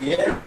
Yeah.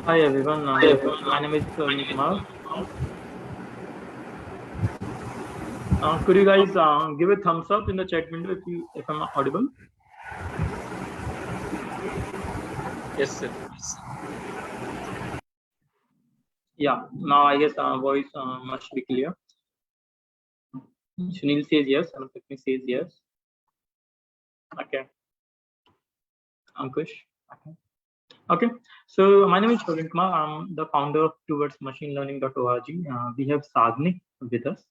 Hi everyone, my name is Kumar. Could you guys give a thumbs up in the chat window if I'm audible? Yes, sir. Yeah, now I guess voice must be clear. Sunil says yes, Anupakni says yes. Okay. Ankush. Okay. So my name is Praveen Kumar. I'm the founder of Towards Machine Learning.org. We have Sagnik with us.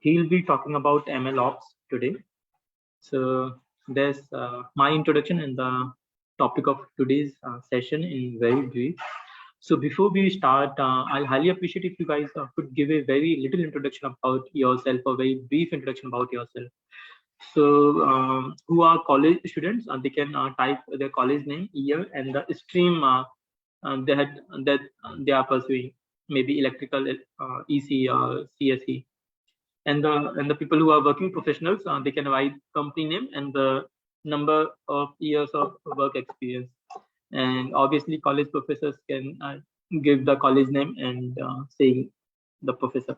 He'll be talking about MLOps today. So there's my introduction and the topic of today's session in very brief. So before we start, I'll highly appreciate if you guys could give a very little introduction about yourself, or very brief introduction about yourself. So who are college students? They can type their college name, year, and the stream that they are pursuing, maybe electrical, EC, or CSE. And the people who are working professionals, they can write company name and the number of years of work experience. And obviously, college professors can give the college name and saying the professor.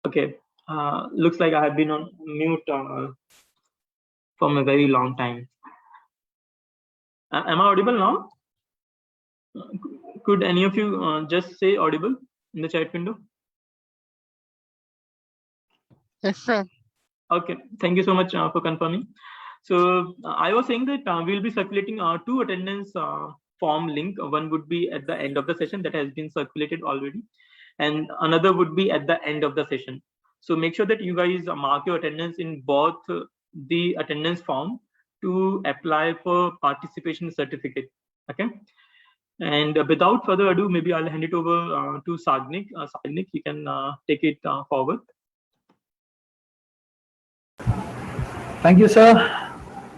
Okay, looks like I have been on mute from a very long time. Am I audible now? Could any of you just say audible in the chat window? Yes, sir. Okay, thank you so much for confirming. So I was saying that we'll be circulating two attendance form link. One would be at the end of the session that has been circulated already, and another would be at the end of the session. So make sure that you guys mark your attendance in both the attendance form, to apply for participation certificate. Okay. And without further ado, maybe I'll hand it over to Sagnik. Sagnik, you can take it forward. Thank you, sir.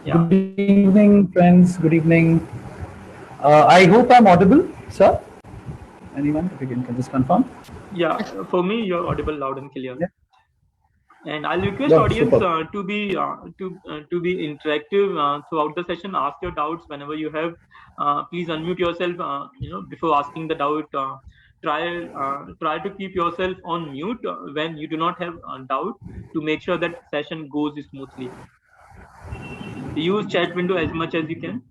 Yeah. Good evening, friends. Good evening. I hope I'm audible, sir. Anyone, if you can just confirm? Yeah, for me, you're audible loud and clear. Yeah. And I'll request audience to be interactive throughout the session. Ask your doubts whenever you have. Please unmute yourself. Before asking the doubt. Try to keep yourself on mute when you do not have a doubt to make sure that session goes smoothly. Use chat window as much as you can.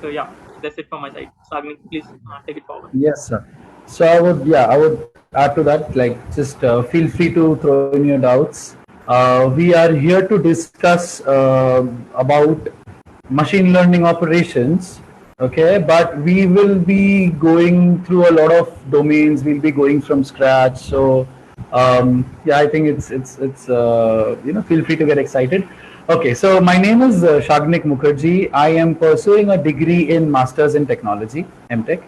So yeah, that's it from my side. Sagnik, please take it forward. Yes, sir. So I would add to that. Like, just feel free to throw in your doubts. We are here to discuss about machine learning operations. Okay, but we will be going through a lot of domains. We'll be going from scratch. So yeah, I think it's feel free to get excited. Okay, so my name is Shagnik Mukherjee. I am pursuing a degree in Masters in Technology, MTech,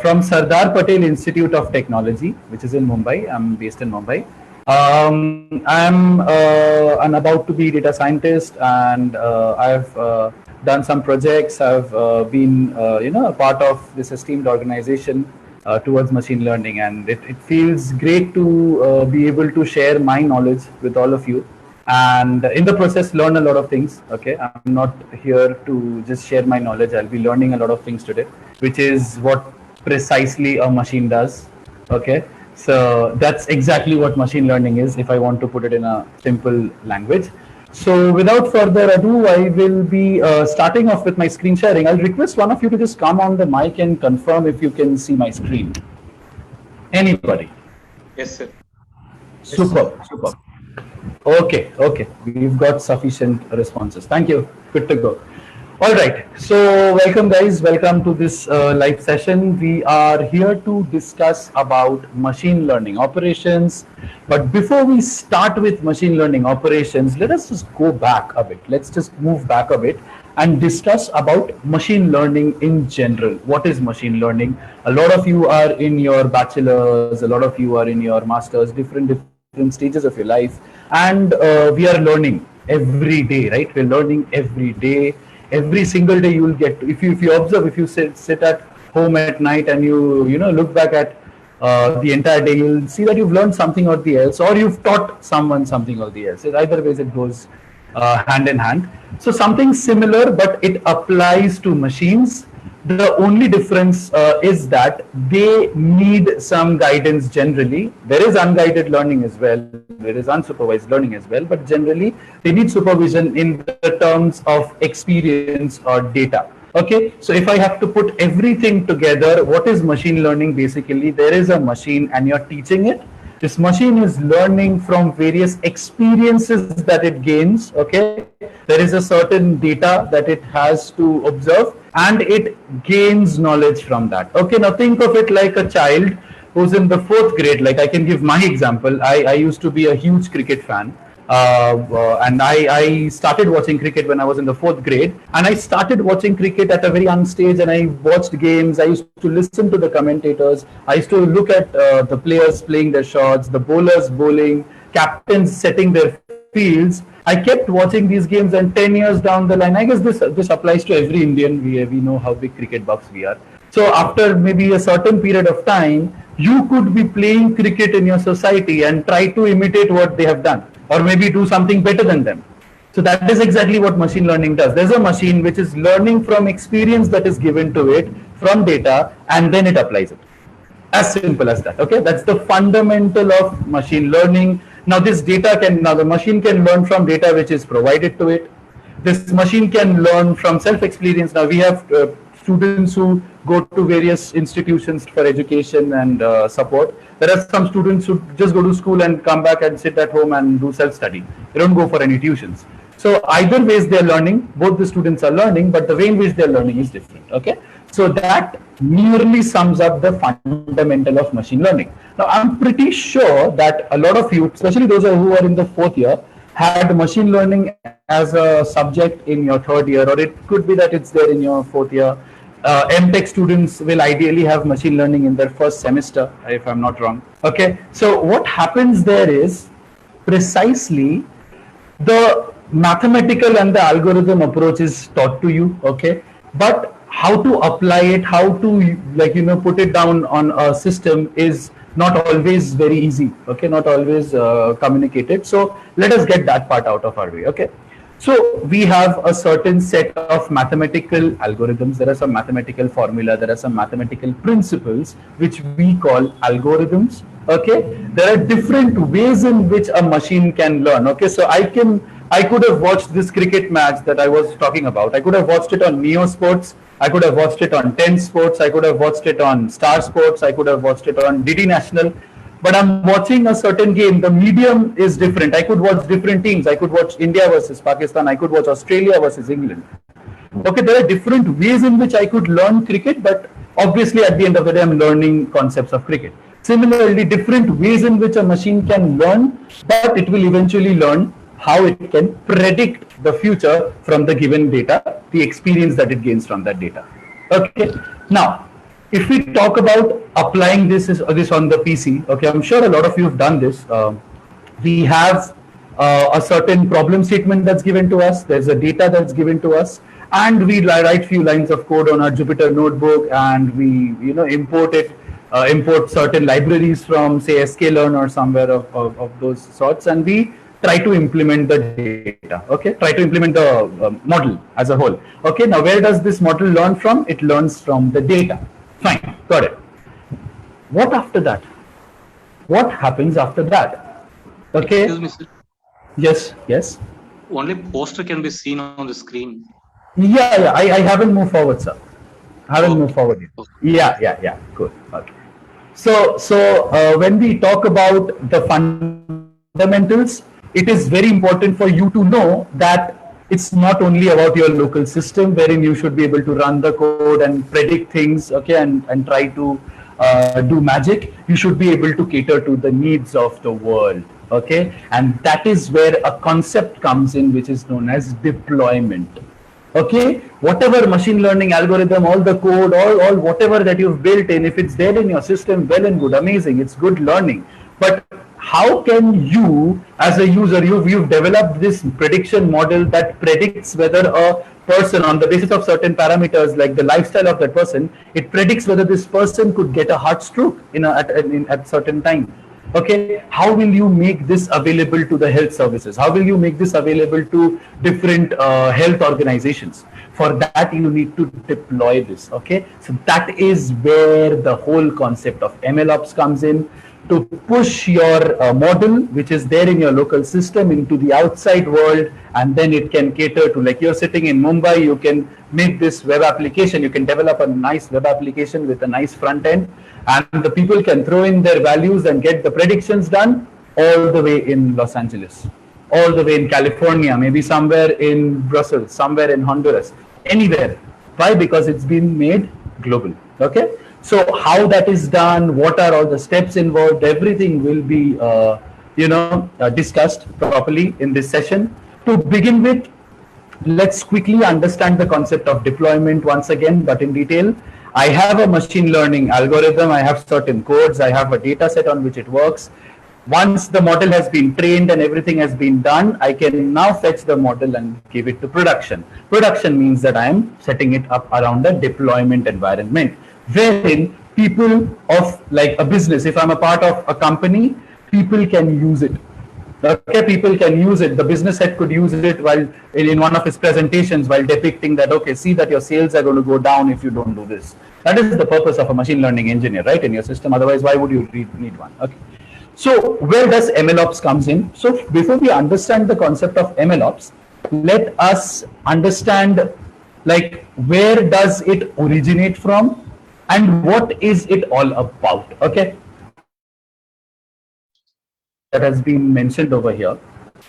from Sardar Patel Institute of Technology, which is in Mumbai. I'm based in Mumbai. I'm about to be data scientist, and I've done some projects. I've been a part of this esteemed organization towards machine learning, and it feels great to be able to share my knowledge with all of you, and in the process learn a lot of things. Okay, I'm not here to just share my knowledge. I'll be learning a lot of things today, which is what precisely a machine does. Okay, so that's exactly what machine learning is, if I want to put it in a simple language. So without further ado, I will be starting off with my screen sharing. I'll request one of you to just come on the mic and confirm if you can see my screen. Anybody? Yes, sir. Superb, superb. Okay, okay. We've got sufficient responses. Thank you. Good to go. All right. So welcome, guys. Welcome to this live session. We are here to discuss about machine learning operations. But before we start with machine learning operations, let us just go back a bit. Let's just move back a bit and discuss about machine learning in general. What is machine learning? A lot of you are in your bachelor's, a lot of you are in your master's, different stages of your life, and we are learning every day, right? We're learning every day. Every single day you will get to, if you observe, if you sit at home at night and you look back at the entire day, you'll see that you've learned something or the else, or you've taught someone something or the else. Either ways it goes hand in hand. So something similar, but it applies to machines. The only difference is that they need some guidance generally. There is unguided learning as well. There is unsupervised learning as well. But generally, they need supervision in the terms of experience or data. Okay, so if I have to put everything together, what is machine learning? Basically, there is a machine and you're teaching it. This machine is learning from various experiences that it gains. Okay, there is a certain data that it has to observe, and it gains knowledge from that. Okay, now think of it like a child who's in the 4th grade. Like, I can give my example. I used to be a huge cricket fan. And I started watching cricket when I was in the 4th grade, and I started watching cricket at a very young stage, and I watched games. I used to listen to the commentators. I used to look at the players playing their shots, the bowlers bowling, captains setting their fields. I kept watching these games, and 10 years down the line, I guess this applies to every Indian. We know how big cricket buffs we are. So after maybe a certain period of time, you could be playing cricket in your society and try to imitate what they have done, or maybe do something better than them. So that is exactly what machine learning does. There's a machine which is learning from experience that is given to it from data, and then it applies it. As simple as that. Okay, that's the fundamental of machine learning. Now the machine can learn from data which is provided to it. This machine can learn from self-experience. Now we have students who go to various institutions for education and support. There are some students who just go to school and come back and sit at home and do self-study. They don't go for any tuitions. So either ways they're learning, both the students are learning, but the way in which they're learning is different. Okay, so that nearly sums up the fundamental of machine learning. Now I'm pretty sure that a lot of you, especially those who are in the 4th year, had machine learning as a subject in your third year, or it could be that it's there in your fourth year. MTech students will ideally have machine learning in their first semester, if I'm not wrong. Okay, so what happens there is precisely the mathematical and the algorithm approach is taught to you, okay, but how to apply it, how to put it down on a system is not always very easy, okay, not always communicated. So let us get that part out of our way. Okay, so we have a certain set of mathematical algorithms, there are some mathematical formula, there are some mathematical principles which we call algorithms. Okay, there are different ways in which a machine can learn. Okay, so I could have watched this cricket match that I was talking about. I could have watched it on Neo Sports, I could have watched it on 10 Sports, I could have watched it on Star Sports, I could have watched it on DD National, but I'm watching a certain game. The medium is different. I could watch different teams. I could watch India versus Pakistan. I could watch Australia versus England. Okay, there are different ways in which I could learn cricket, but obviously at the end of the day, I'm learning concepts of cricket. Similarly, different ways in which a machine can learn, but it will eventually learn how it can predict the future from the given data, the experience that it gains from that data. Okay, now, if we talk about applying this on the PC, okay, I'm sure a lot of you have done this. We have a certain problem statement that's given to us. There's a data that's given to us, and we write few lines of code on our Jupyter notebook, and we import it, import certain libraries from say sklearn or somewhere of those sorts, and we try to implement the data. Okay, try to implement the model as a whole. Okay, now where does this model learn from? It learns from the data. Fine, got it. What after that? What happens after that? Okay. Excuse me, sir. Yes, yes. Only poster can be seen on the screen. Yeah, I haven't moved forward, sir. I haven't moved forward yet. Yeah. Good. Okay. So when we talk about the fundamentals, it is very important for you to know that it's not only about your local system wherein you should be able to run the code and predict things, okay, and try to do magic. You should be able to cater to the needs of the world, okay, and that is where a concept comes in which is known as deployment. Okay, whatever machine learning algorithm, all the code, all whatever that you've built in, if it's there in your system, well and good, amazing, it's good learning. But how can you, as a user, you've developed this prediction model that predicts whether a person, on the basis of certain parameters like the lifestyle of that person, it predicts whether this person could get a heart stroke at certain time. Okay, how will you make this available to the health services? How will you make this available to different health organizations? For that, you need to deploy this. Okay, so that is where the whole concept of MLOps comes in, to push your model, which is there in your local system, into the outside world, and then it can cater to, like you're sitting in Mumbai, you can make this web application, you can develop a nice web application with a nice front end, and the people can throw in their values and get the predictions done all the way in Los Angeles, all the way in California, maybe somewhere in Brussels, somewhere in Honduras, anywhere. Why? Because it's been made global. Okay, so how that is done, what are all the steps involved, everything will be discussed properly in this session. To begin with, let's quickly understand the concept of deployment once again, but in detail. I have a machine learning algorithm, I have certain codes, I have a data set on which it works. Once the model has been trained and everything has been done, I can now fetch the model and give it to production. Production means that I am setting it up around a deployment environment, wherein people of, like a business, if I'm a part of a company, people can use it. Okay, people can use it. The business head could use it while in one of his presentations, while depicting that, okay, see that your sales are going to go down if you don't do this. That is the purpose of a machine learning engineer, right, in your system. Otherwise, why would you need one? Okay. So where does MLOps comes in? So before we understand the concept of MLOps, let us understand, like, where does it originate from and what is it all about? Okay. That has been mentioned over here.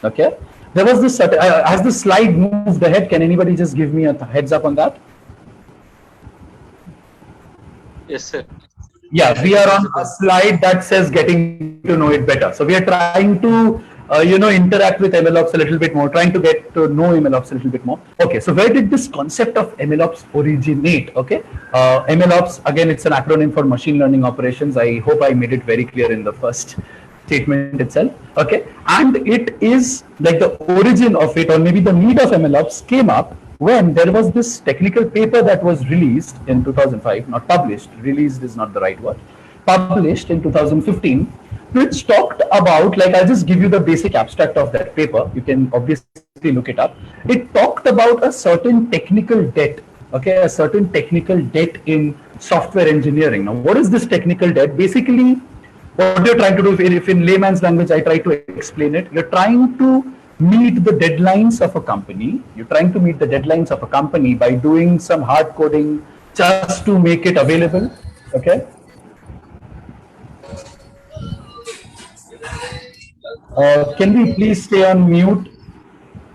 Okay, there was this has the slide moved ahead? Can anybody just give me a heads up on that? Yes, sir. Yeah, we are on a slide that says getting to know it better. So we are trying to interact with MLOps a little bit more, trying to get to know MLOps a little bit more. Okay, so where did this concept of MLOps originate? Okay, MLOps, again, it's an acronym for machine learning operations. I hope I made it very clear in the first statement itself. Okay, and it is like the origin of it, or maybe the need of MLOps came up when there was this technical paper that was released in 2005, not published, released is not the right word, published in 2015, which talked about, like, I'll just give you the basic abstract of that paper. You can obviously look it up. It talked about a certain technical debt, okay, a certain technical debt in software engineering. Now, what is this technical debt? Basically, what you're trying to do, if in layman's language I try to explain it, you're trying to meet the deadlines of a company. You're trying to meet the deadlines of a company by doing some hard coding just to make it available, okay? Can we please stay on mute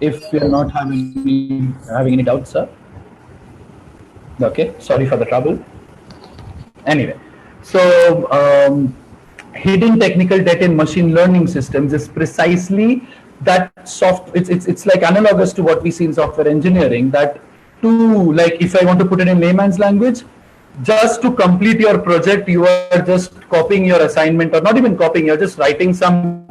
if you're not having any doubts, sir? Okay, sorry for the trouble. Anyway, so hidden technical debt in machine learning systems is precisely that it's like analogous to what we see in software engineering, that to, like, if I want to put it in layman's language, just to complete your project, you are just copying your assignment, or not even copying, you're just writing some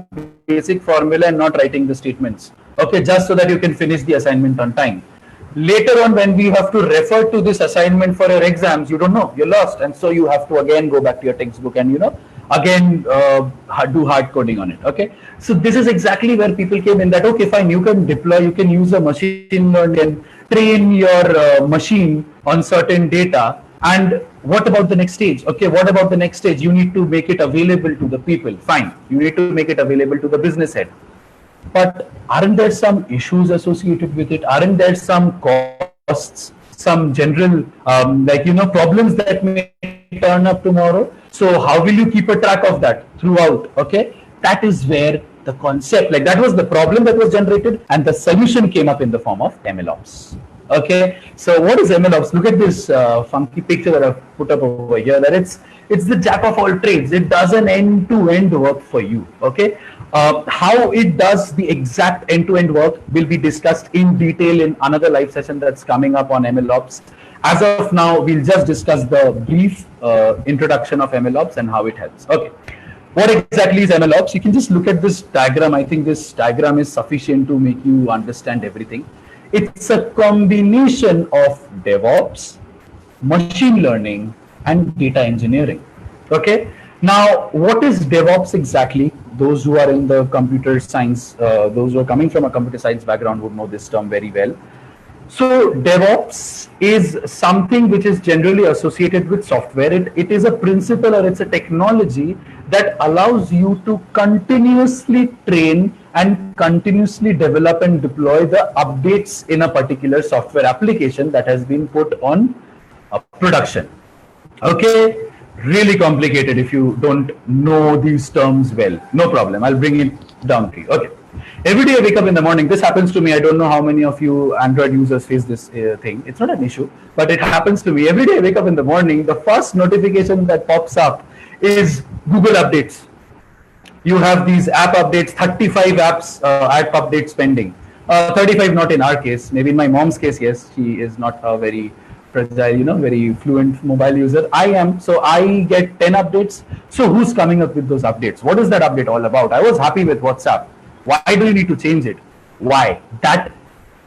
basic formula and not writing the statements, okay, just so that you can finish the assignment on time. Later on, when we have to refer to this assignment for your exams, you don't know, you're lost, and so you have to again go back to your textbook and again do hard coding on it. Okay, so this is exactly where people came in, that okay, fine, you can deploy, you can use a machine learning and train your machine on certain data. And what about the next stage? Okay, what about the next stage? You need to make it available to the people. Fine, you need to make it available to the business head. But aren't there some issues associated with it? Aren't there some costs, some general problems that may turn up tomorrow? So how will you keep a track of that throughout? Okay, that is where the concept, like, that was the problem that was generated, and the solution came up in the form of MLOps. Okay, so what is MLOps? Look at this funky picture that I've put up over here, that it's the jack of all trades. It does an end-to-end work for you. Okay, how it does the exact end-to-end work will be discussed in detail in another live session that's coming up on MLOps. As of now, we'll just discuss the brief introduction of MLOps and how it helps. Okay, what exactly is MLOps? You can just look at this diagram. I think this diagram is sufficient to make you understand everything. It's a combination of DevOps, machine learning, and data engineering. Okay, now what is DevOps exactly? Those who are in the computer science, those who are coming from a computer science background would know this term very well. So DevOps is something which is generally associated with software. It is a principle, or it's a technology that allows you to continuously train and continuously develop and deploy the updates in a particular software application that has been put on production. Okay, really complicated if you don't know these terms well. No problem, I'll bring it down to you. Okay, every day I wake up in the morning. This happens to me. I don't know how many of you Android users face this thing. It's not an issue, but it happens to me. Every day I wake up in the morning, the first notification that pops up is Google updates. You have these app updates, 35 apps, app updates pending. 35 not in our case, maybe in my mom's case, yes, she is not a very fragile, very fluent mobile user. I am, so I get 10 updates. So who's coming up with those updates? What is that update all about? I was happy with WhatsApp. Why do you need to change it? Why? That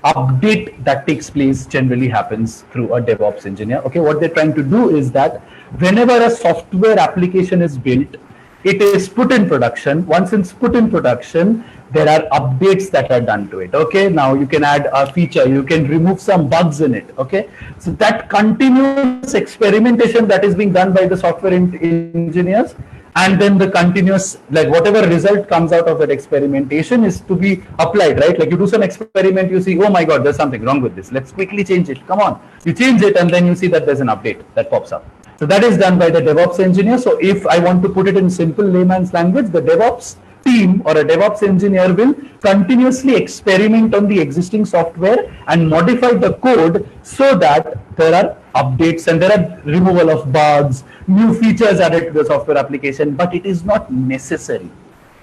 update that takes place generally happens through a DevOps engineer. Okay, what they're trying to do is that whenever a software application is built, it is put in production. Once it's put in production, there are updates that are done to it. Okay, now you can add a feature, you can remove some bugs in it. Okay, so that continuous experimentation that is being done by the software engineers, and then the continuous, like, whatever result comes out of that experimentation is to be applied, right? Like, you do some experiment, you see, oh my God, there's something wrong with this. Let's quickly change it. Come on, you change it, and then you see that there's an update that pops up. So that is done by the DevOps engineer. So if I want to put it in simple layman's language, the DevOps team or a DevOps engineer will continuously experiment on the existing software and modify the code so that there are updates and there are removal of bugs, new features added to the software application, but it is not necessary.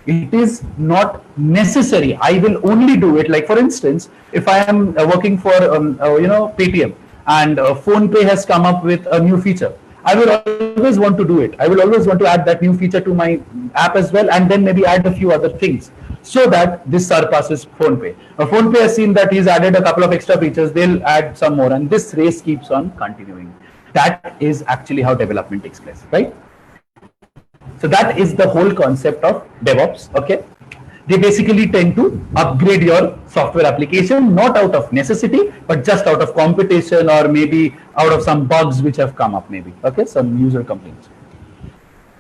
It is not necessary. I will only do it. Like for instance, if I am working for Paytm, and PhonePe has come up with a new feature, I will always want to do it. I will always want to add that new feature to my app as well, and then maybe add a few other things so that this surpasses PhonePe. PhonePe has seen that he's added a couple of extra features, they'll add some more, and this race keeps on continuing. That is actually how development takes place, right? So that is the whole concept of DevOps, okay? They basically tend to upgrade your software application, not out of necessity, but just out of competition, or maybe out of some bugs which have come up, maybe, okay, some user complaints.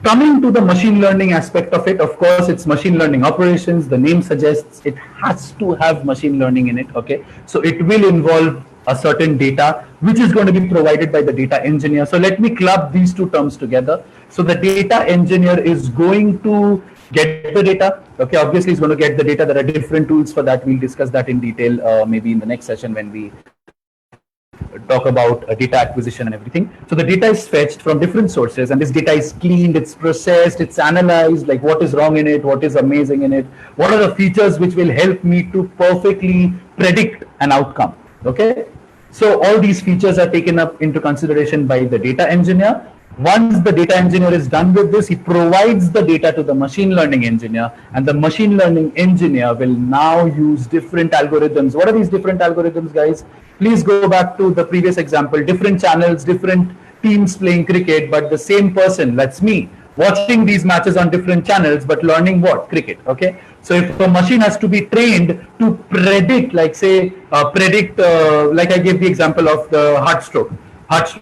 Coming to the machine learning aspect of it, of course, it's machine learning operations. The name suggests it has to have machine learning in it, okay? So it will involve a certain data, which is going to be provided by the data engineer. So let me club these two terms together. So the data engineer is going to get the data, okay? Obviously, he's going to get the data. There are different tools for that. We'll discuss that in detail, maybe in the next session when we talk about data acquisition and everything. So the data is fetched from different sources, and this data is cleaned, it's processed, it's analyzed, like what is wrong in it, what is amazing in it, what are the features which will help me to perfectly predict an outcome, okay? So all these features are taken up into consideration by the data engineer. Once the data engineer is done with this, he provides the data to the machine learning engineer, and the machine learning engineer will now use different algorithms. What are these different algorithms, guys? Please go back to the previous example. Different channels, different teams playing cricket, but the same person, that's me, watching these matches on different channels, but learning what? Cricket, okay? So if a machine has to be trained to predict, like say, like I gave the example of the heart stroke,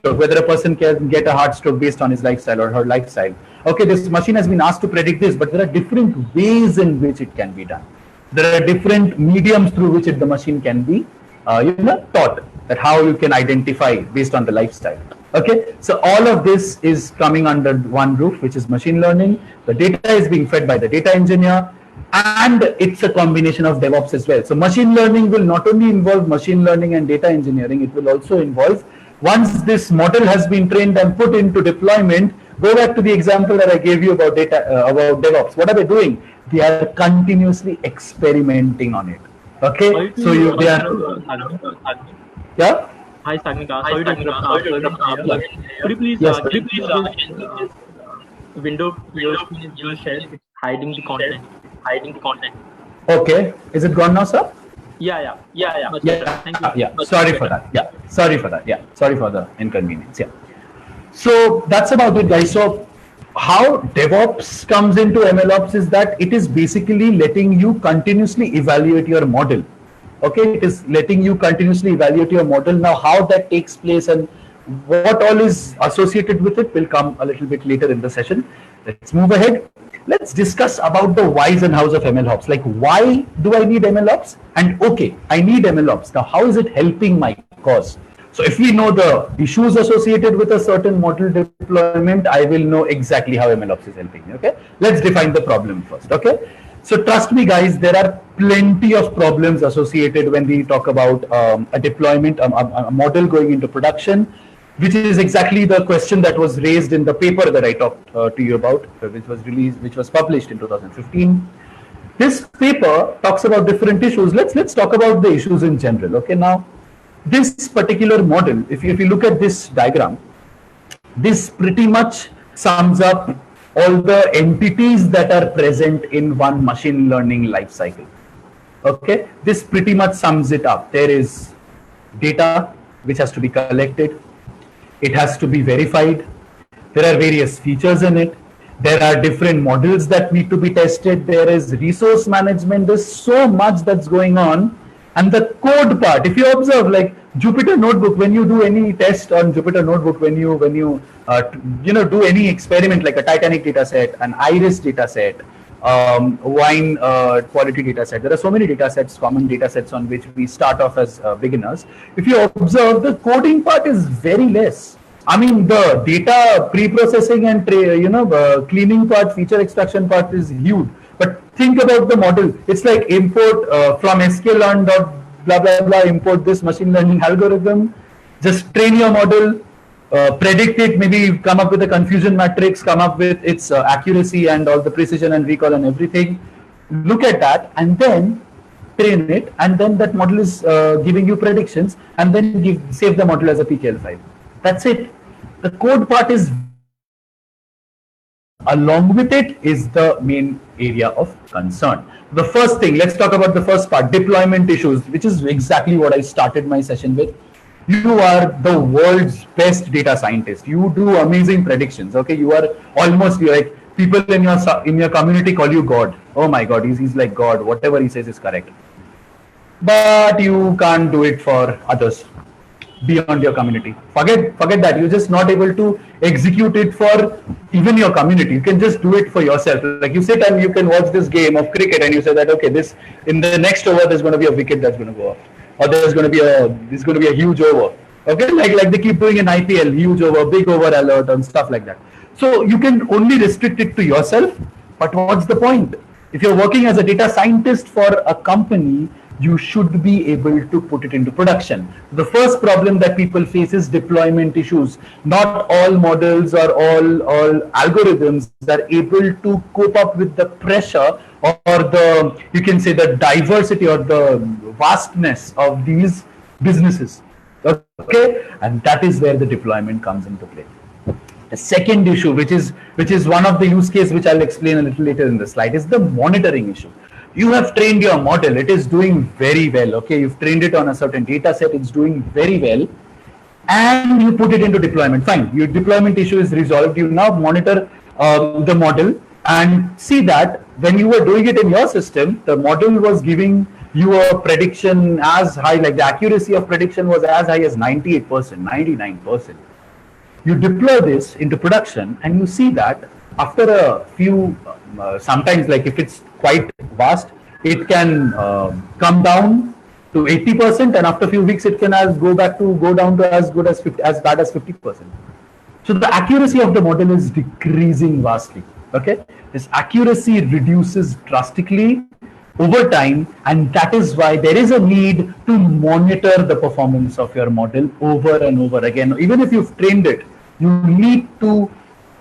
whether a person can get a heart stroke based on his lifestyle or her lifestyle. Okay, this machine has been asked to predict this, but there are different ways in which it can be done. There are different mediums through which the machine can be taught, that how you can identify based on the lifestyle. Okay, so all of this is coming under one roof, which is machine learning. The data is being fed by the data engineer, and it's a combination of DevOps as well. So machine learning will not only involve machine learning and data engineering, it will also involve, once this model has been trained and put into deployment, go back to the example that I gave you about about DevOps. What are they doing? They are continuously experimenting on it. Okay, so they are. Yeah. Hi, Sagnika. Sorry to interrupt. Could you please, window your screen is being shared? It's hiding the content. Okay. Is it gone now, sir? Yeah. Thank you. Yeah. Sorry for that. Yeah. Sorry for the inconvenience. Yeah. So that's about it, guys. So how DevOps comes into MLOps is that it is basically letting you continuously evaluate your model. Okay, it is letting you continuously evaluate your model. Now, how that takes place and what all is associated with it will come a little bit later in the session. Let's move ahead. Let's discuss about the whys and hows of MLOps. Like, why do I need MLOps? And okay, I need MLOps. Now, how is it helping my cause? So if we know the issues associated with a certain model deployment, I will know exactly how MLOps is helping me. Okay, let's define the problem first. Okay, so trust me, guys, there are plenty of problems associated when we talk about a deployment, a model going into production, which is exactly the question that was raised in the paper that I talked to you about, which was published in 2015. This paper talks about different issues. Let's talk about the issues in general. Okay, now this particular model, if you look at this diagram, this pretty much sums up all the entities that are present in one machine learning lifecycle. Okay, this pretty much sums it up. There is data which has to be collected. It has to be verified. There are various features in it. There are different models that need to be tested. There is resource management. There's so much that's going on. And the code part, if you observe, like Jupyter Notebook, when you do any test on Jupyter Notebook, when you do any experiment like a Titanic data set, an Iris data set, wine quality data set, there are so many data sets, common data sets on which we start off as beginners. If you observe, the coding part is very less. I mean, the data pre-processing and cleaning part, feature extraction part is huge. But think about the model. It's like import from sklearn dot blah blah blah, import this machine learning algorithm, just train your model, predict it, maybe come up with a confusion matrix, come up with its accuracy and all the precision and recall and everything. Look at that and then train it, and then that model is giving you predictions, and then save the model as a PKL file. That's it. The code part is along with it is the main area of concern. The first thing, let's talk about the first part, deployment issues, which is exactly what I started my session with. You are the world's best data scientist. You do amazing predictions. Okay, you are almost like people in your community call you God. Oh my God, he's like God. Whatever he says is correct. But you can't do it for others beyond your community. Forget that. You're just not able to execute it for even your community. You can just do it for yourself. Like you sit and you can watch this game of cricket and you say that, okay, this in the next over there's going to be a wicket that's going to go off, or there's going to be a huge over. Okay, like they keep doing in IPL, huge over, big over alert and stuff like that. So you can only restrict it to yourself. But what's the point? If you're working as a data scientist for a company, you should be able to put it into production. The first problem that people face is deployment issues. Not all models or all algorithms are able to cope up with the pressure or the, you can say, the diversity or the vastness of these businesses. Okay, and that is where the deployment comes into play. The second issue, which is one of the use cases which I'll explain a little later in the slide, is the monitoring issue. You have trained your model, it is doing very well. Okay, you've trained it on a certain data set, it's doing very well, and you put it into deployment. Fine, your deployment issue is resolved. You now monitor the model and see that when you were doing it in your system, the model was giving you a prediction as high, like the accuracy of prediction was as high as 98%, 99%. You deploy this into production and you see that after a few, sometimes like if it's quite vast, it can come down to 80%, and after a few weeks it can go down to as bad as 50%. So the accuracy of the model is decreasing vastly. Okay, this accuracy reduces drastically over time, and that is why there is a need to monitor the performance of your model over and over again. Even if you've trained it, you need to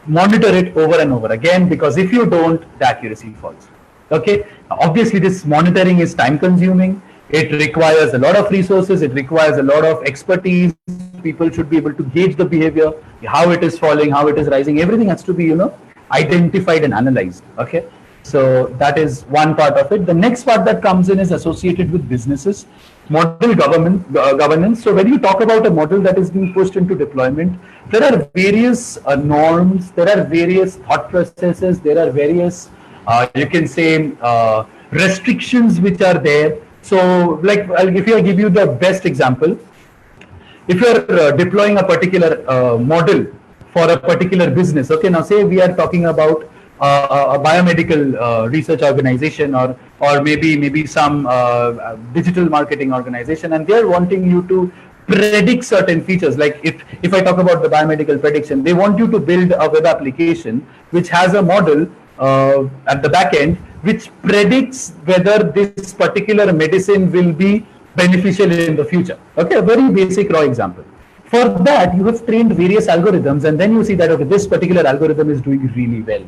monitor it over and over again, because if you don't, the accuracy falls. Okay, obviously this monitoring is time consuming. It requires a lot of resources, it requires a lot of expertise. People should be able to gauge the behavior, how it is falling, how it is rising. Everything has to be, identified and analyzed. Okay, so that is one part of it. The next part that comes in is associated with businesses, model governance. So when you talk about a model that is being pushed into deployment, there are various norms, there are various thought processes, there are various, you can say, restrictions which are there. So like, if I give you the best example, if you're deploying a particular model for a particular business, okay, now say we are talking about a biomedical research organization, or maybe some digital marketing organization, and they're wanting you to predict certain features. Like if I talk about the biomedical prediction, they want you to build a web application which has a model at the back end which predicts whether this particular medicine will be beneficial in the future. Okay, a very basic raw example. For that, you have trained various algorithms, and then you see that, okay, this particular algorithm is doing really well.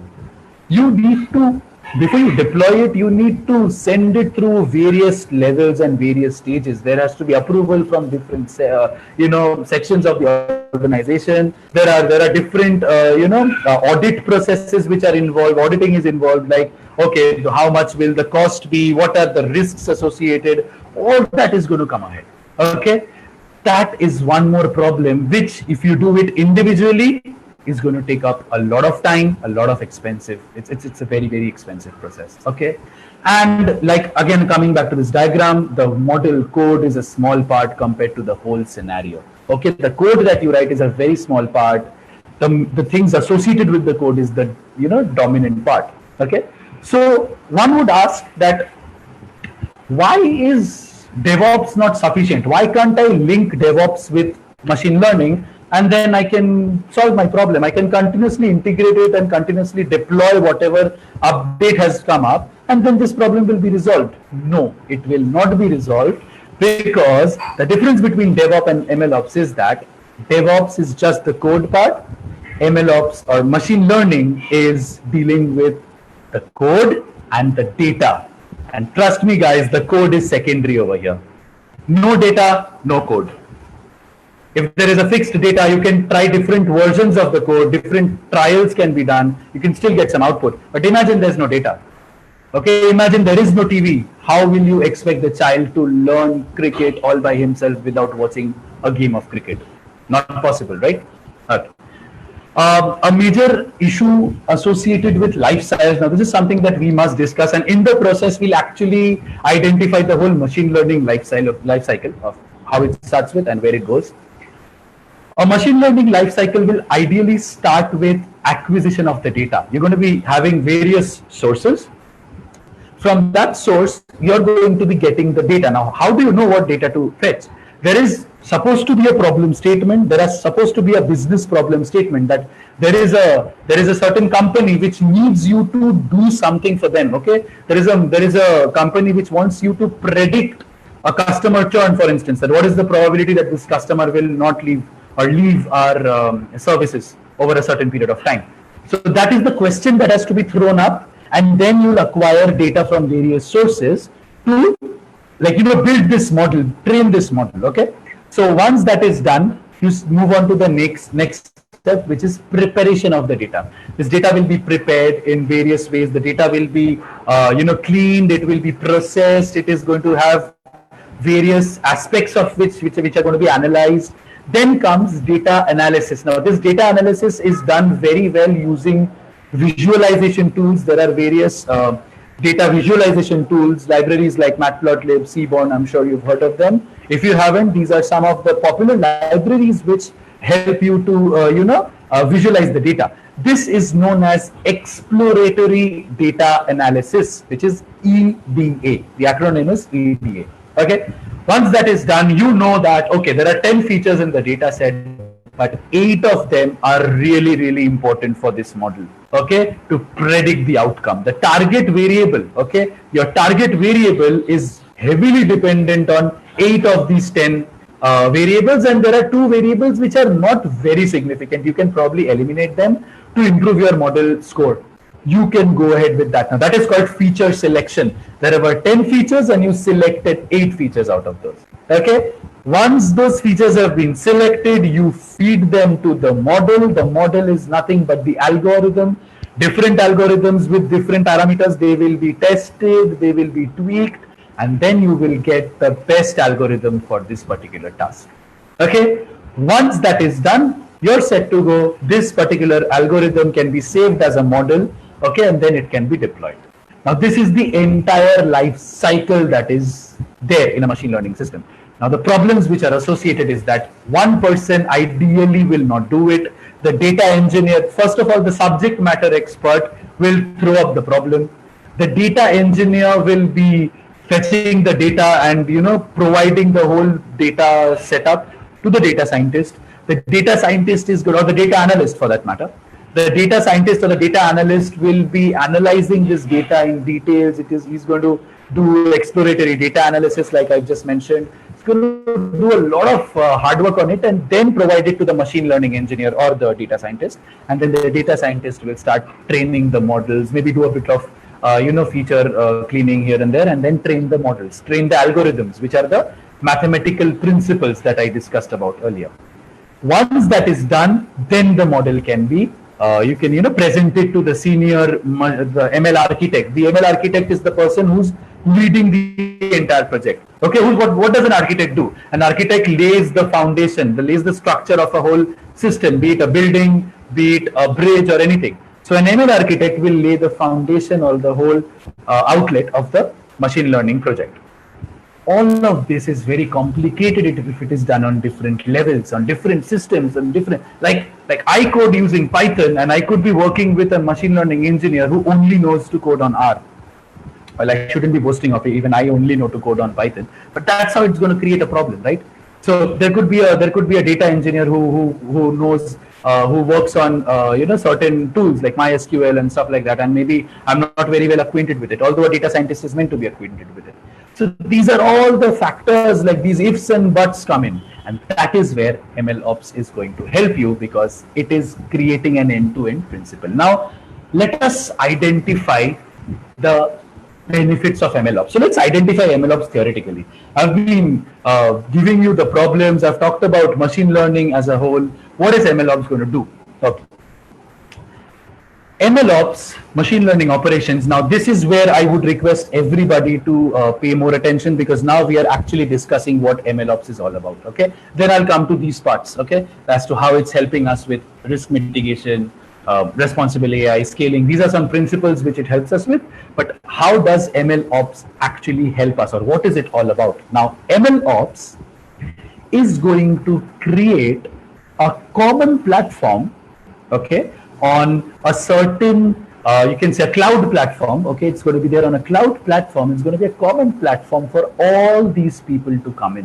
You need to, before you deploy it, you need to send it through various levels and various stages. There has to be approval from different, sections of the organization. There are different, audit processes which are involved. Auditing is involved. Like, okay, how much will the cost be? What are the risks associated? All that is going to come ahead. Okay, that is one more problem, which if you do it individually, is going to take up a lot of time, a lot of expensive. It's a very, very expensive process. Okay, and like again, coming back to this diagram, the model code is a small part compared to the whole scenario. Okay, the code that you write is a very small part. The things associated with the code is the dominant part. Okay, so one would ask that why is DevOps not sufficient? Why can't I link DevOps with machine learning, and then I can solve my problem? I can continuously integrate it and continuously deploy whatever update has come up, and then this problem will be resolved. No, it will not be resolved, because the difference between DevOps and MLOps is that DevOps is just the code part. MLOps or machine learning is dealing with the code and the data. And trust me guys, the code is secondary over here. No data, no code. If there is a fixed data, you can try different versions of the code, different trials can be done, you can still get some output. But imagine there's no data. Okay, imagine there is no TV. How will you expect the child to learn cricket all by himself without watching a game of cricket? Not possible, right? Okay. A major issue associated with life science. Now, this is something that we must discuss, and in the process, we'll actually identify the whole machine learning life cycle of how it starts with and where it goes. A machine learning life cycle will ideally start with acquisition of the data. You're going to be having various sources. From that source, you're going to be getting the data. Now, how do you know what data to fetch? There is supposed to be a problem statement. There is supposed to be a business problem statement that there is a certain company which needs you to do something for them. Okay, there is a company which wants you to predict a customer churn, for instance. That what is the probability that this customer will not leave or leave our services over a certain period of time. So that is the question that has to be thrown up. And then you'll acquire data from various sources to, build this model, train this model. Okay. So once that is done, you move on to the next step, which is preparation of the data. This data will be prepared in various ways. The data will be, cleaned. It will be processed. It is going to have various aspects of which are going to be analyzed. Then comes data analysis. Now, this data analysis is done very well using visualization tools. There are various data visualization tools, libraries like Matplotlib, Seaborn. I'm sure you've heard of them. If you haven't, these are some of the popular libraries which help you to visualize the data. This is known as exploratory data analysis, which is EDA. The acronym is EDA. Okay. Once that is done, you know that okay, there are 10 features in the data set, but 8 of them are really, really important for this model, okay, to predict the outcome. The target variable, okay, your target variable is heavily dependent on 8 of these 10 variables, and there are 2 variables which are not very significant. You can probably eliminate them to improve your model score. You can go ahead with that. Now, that is called feature selection. There were 10 features and you selected 8 features out of those, okay. Once those features have been selected, you feed them to the model. The model is nothing but the algorithm. Different algorithms with different parameters, they will be tested, they will be tweaked, and then you will get the best algorithm for this particular task. Okay, once that is done, you're set to go. This particular algorithm can be saved as a model, okay, and then it can be deployed. Now, this is the entire life cycle that is there in a machine learning system. Now, the problems which are associated is that one person ideally will not do it. The data engineer, first of all, the subject matter expert will throw up the problem. The data engineer will be fetching the data and, providing the whole data setup to the data scientist. The data scientist is good, or the data analyst for that matter. The data scientist or the data analyst will be analyzing this data in details. He's going to do exploratory data analysis, like I just mentioned. It's going to do a lot of hard work on it and then provide it to the machine learning engineer or the data scientist. And then the data scientist will start training the models, maybe do a bit of, feature cleaning here and there, and then train the models, train the algorithms, which are the mathematical principles that I discussed about earlier. Once that is done, then the model can be, you can, present it to the senior, the ML architect. The ML architect is the person who's leading the entire project. Okay, what does an architect do? An architect lays the foundation, lays the structure of a whole system, be it a building, be it a bridge or anything. So an ML architect will lay the foundation or the whole outlet of the machine learning project. All of this is very complicated if it is done on different levels, on different systems, and different, like I code using Python, and I could be working with a machine learning engineer who only knows to code on R. Well, I shouldn't be boasting of it. Even I only know to code on Python, but that's how it's going to create a problem, right? So there could be a data engineer who knows who works on certain tools like MySQL and stuff like that, and maybe I'm not very well acquainted with it, although a data scientist is meant to be acquainted with it. So these are all the factors, like these ifs and buts come in. And that is where MLOps is going to help you, because it is creating an end-to-end principle. Now, let us identify the benefits of MLOps. So let's identify MLOps theoretically. I've been giving you the problems. I've talked about machine learning as a whole. What is MLOps going to do? Okay. MLOps, machine learning operations. Now, this is where I would request everybody to pay more attention, because now we are actually discussing what MLOps is all about. Okay. Then I'll come to these parts. Okay, as to how it's helping us with risk mitigation, responsible AI, scaling. These are some principles which it helps us with. But how does MLOps actually help us, or what is it all about? Now, MLOps is going to create a common platform, okay, on a certain, you can say a cloud platform, okay, it's going to be there on a cloud platform. It's going to be a common platform for all these people to come in.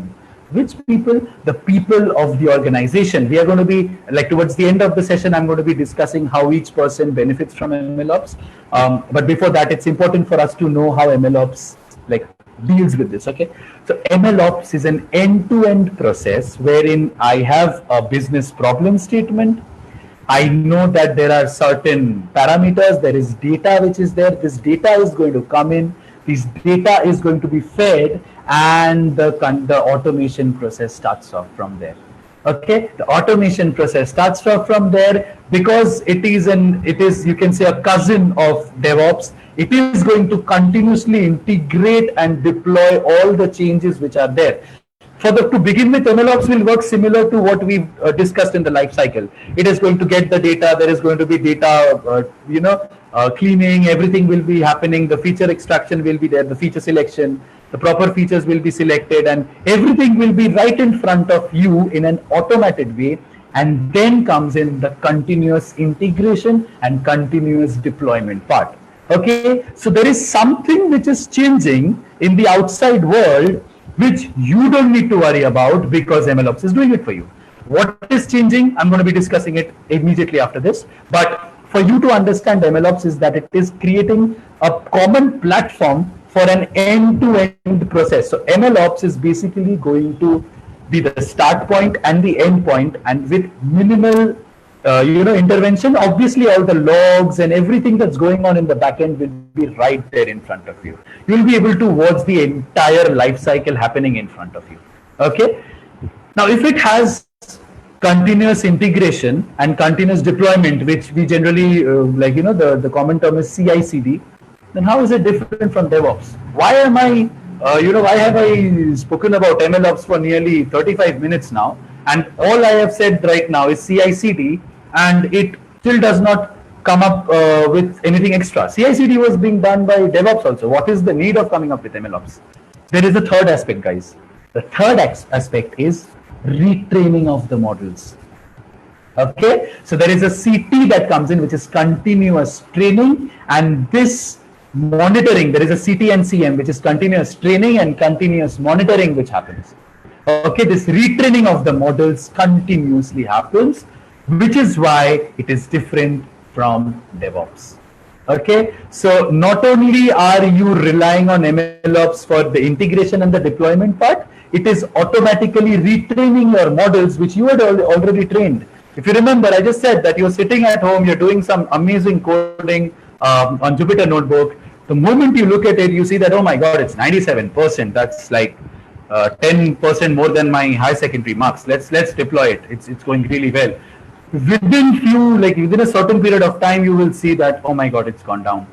Which people? The people of the organization. We are going to be, like towards the end of the session, I'm going to be discussing how each person benefits from MLOps. But before that, it's important for us to know how MLOps like deals with this, okay? So MLOps is an end-to-end process wherein I have a business problem statement. I know that there are certain parameters, there is data which is there, this data is going to come in, this data is going to be fed, and the automation process starts off from there. Okay, the automation process starts off from there, because it is you can say a cousin of DevOps. It is going to continuously integrate and deploy all the changes which are there. To begin with, MLOps will work similar to what we've discussed in the life cycle. It is going to get the data. There is going to be data, cleaning. Everything will be happening. The feature extraction will be there. The feature selection, the proper features will be selected, and everything will be right in front of you in an automated way. And then comes in the continuous integration and continuous deployment part. Okay, so there is something which is changing in the outside world, which you don't need to worry about, because MLOps is doing it for you. What is changing? I'm going to be discussing it immediately after this. But for you to understand MLOps is that it is creating a common platform for an end-to-end process. So MLOps is basically going to be the start point and the end point, and with minimal intervention. Obviously, all the logs and everything that's going on in the backend will be right there in front of you. You'll be able to watch the entire life cycle happening in front of you. Okay. Now, if it has continuous integration and continuous deployment, which we generally the common term is CI/CD, then how is it different from DevOps? Why am I, why have I spoken about MLOps for nearly 35 minutes now? And all I have said right now is CI/CD, and it still does not come up with anything extra. CI/CD was being done by DevOps also. What is the need of coming up with MLOps? There is a third aspect, guys. The third aspect is retraining of the models. Okay, so there is a CT that comes in, which is continuous training, and this monitoring, there is a CT and CM, which is continuous training and continuous monitoring, which happens. Okay, this retraining of the models continuously happens, which is why it is different from DevOps. Okay, so not only are you relying on MLOps for the integration and the deployment part, it is automatically retraining your models which you had already trained. If you remember, I just said that you're sitting at home, you're doing some amazing coding on Jupyter Notebook. The moment you look at it, you see that, oh my God, it's 97%. That's like 10% more than my high secondary marks. Let's deploy it. It's going really well. Within a certain period of time, you will see that, oh my God, it's gone down.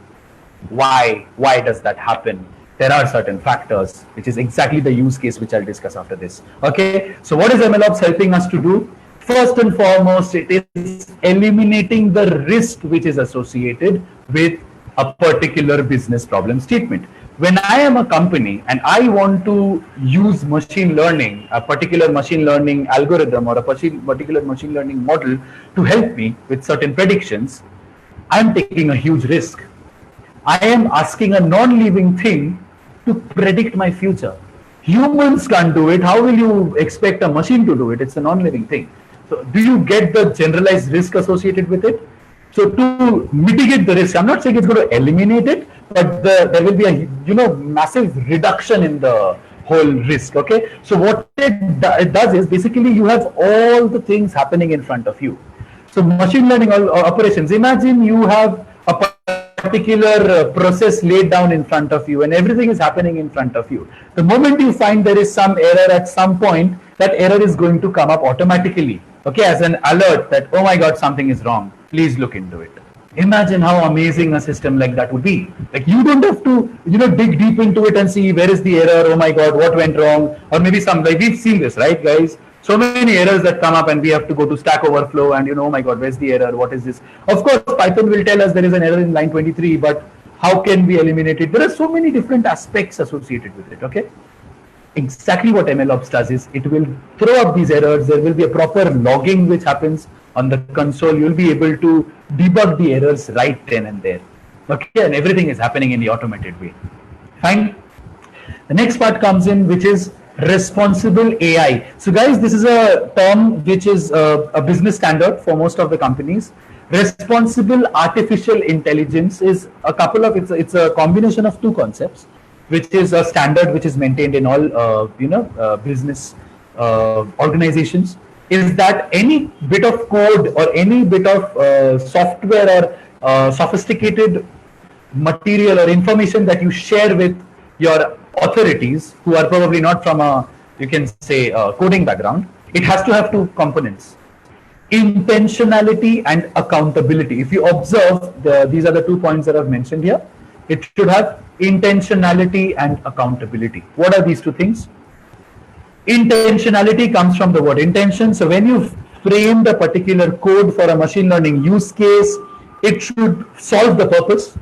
Why does that happen? There are certain factors, which is exactly the use case which I'll discuss after this. Okay, so what is MLOps helping us to do? First and foremost, it is eliminating the risk which is associated with a particular business problem statement. When I am a company and I want to use machine learning, a particular machine learning algorithm or a particular machine learning model to help me with certain predictions, I'm taking a huge risk. I am asking a non-living thing to predict my future. Humans can't do it. How will you expect a machine to do it? It's a non-living thing. So do you get the generalized risk associated with it? So to mitigate the risk, I'm not saying it's going to eliminate it, but there will be a massive reduction in the whole risk. Okay, so what it does is basically you have all the things happening in front of you. So machine learning operations, imagine you have a particular process laid down in front of you and everything is happening in front of you. The moment you find there is some error at some point, that error is going to come up automatically, okay, as an alert that, oh my God, something is wrong. Please look into it. Imagine how amazing a system like that would be. Like you don't have to, dig deep into it and see where is the error. Oh my God, what went wrong? Or maybe like we've seen this, right, guys? So many errors that come up and we have to go to Stack Overflow and oh my God, where's the error? What is this? Of course, Python will tell us there is an error in line 23, but how can we eliminate it? There are so many different aspects associated with it, okay? Exactly what MLOps does is it will throw up these errors. There will be a proper logging which happens on the console. You'll be able to debug the errors right then and there. Okay, and everything is happening in the automated way. Fine. The next part comes in, which is responsible AI. So guys, this is a term which is a business standard for most of the companies. Responsible artificial intelligence is it's a combination of two concepts, which is a standard which is maintained in all business organizations. Is that any bit of code or any bit of software or sophisticated material or information that you share with your authorities who are probably not from a, you can say, coding background, it has to have two components: intentionality and accountability. If you observe, these are the 2 points that I've mentioned here. It should have intentionality and accountability. What are these two things? Intentionality comes from the word intention. So when you frame the particular code for a machine learning use case, it should solve the purpose.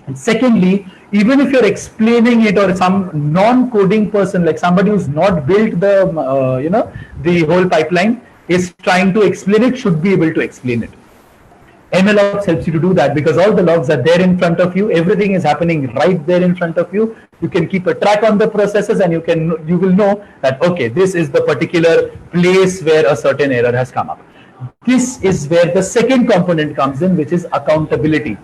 And secondly, even if you're explaining it, or some non-coding person, like somebody who's not built the whole pipeline, is trying to explain it, should be able to explain it. MLOps helps you to do that because all the logs are there in front of you. Everything is happening right there in front of you. You can keep a track on the processes, and you will know that, okay, this is the particular place where a certain error has come up. This is where the second component comes in, which is accountability.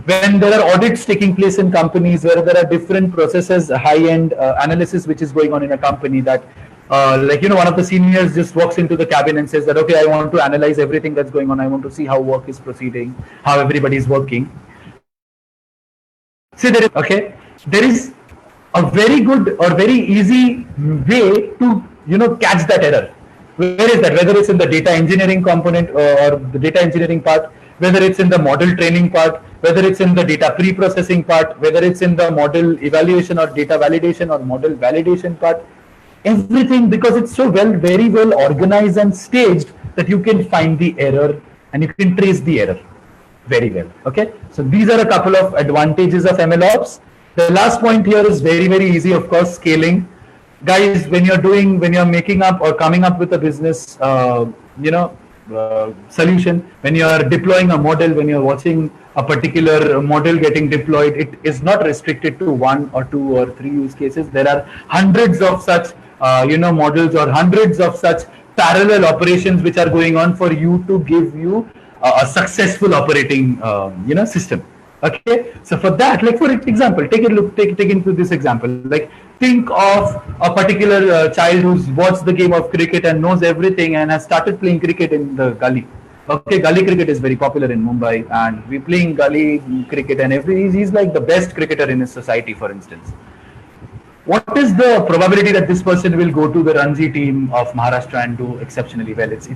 When there are audits taking place in companies, where there are different processes, high-end analysis which is going on in a company, that one of the seniors just walks into the cabin and says that, okay, I want to analyze everything that's going on. I want to see how work is proceeding, how everybody is working. See, there is a very good or very easy way to, catch that error. Where is that? Whether it's in the data engineering component or the data engineering part, whether it's in the model training part, whether it's in the data pre-processing part, whether it's in the model evaluation or data validation or model validation part, everything, because it's so very well organized and staged that you can find the error and you can trace the error very well. Okay, so these are a couple of advantages of MLOps. The last point here is very easy, of course, scaling. Guys, when you're making up or coming up with a business solution, when you're deploying a model, when you're watching a particular model getting deployed, it is not restricted to 1 or 2 or 3 use cases. There are hundreds of such models or hundreds of such parallel operations which are going on for you to give you a successful operating system. Okay, so for that, like for example, take into this example. Like, think of a particular child who's watched the game of cricket and knows everything and has started playing cricket in the gully. Okay, gully cricket is very popular in Mumbai, and we're playing gully cricket, and he's like the best cricketer in his society, for instance. What is the probability that this person will go to the Ranji team of Maharashtra and do exceptionally well? It's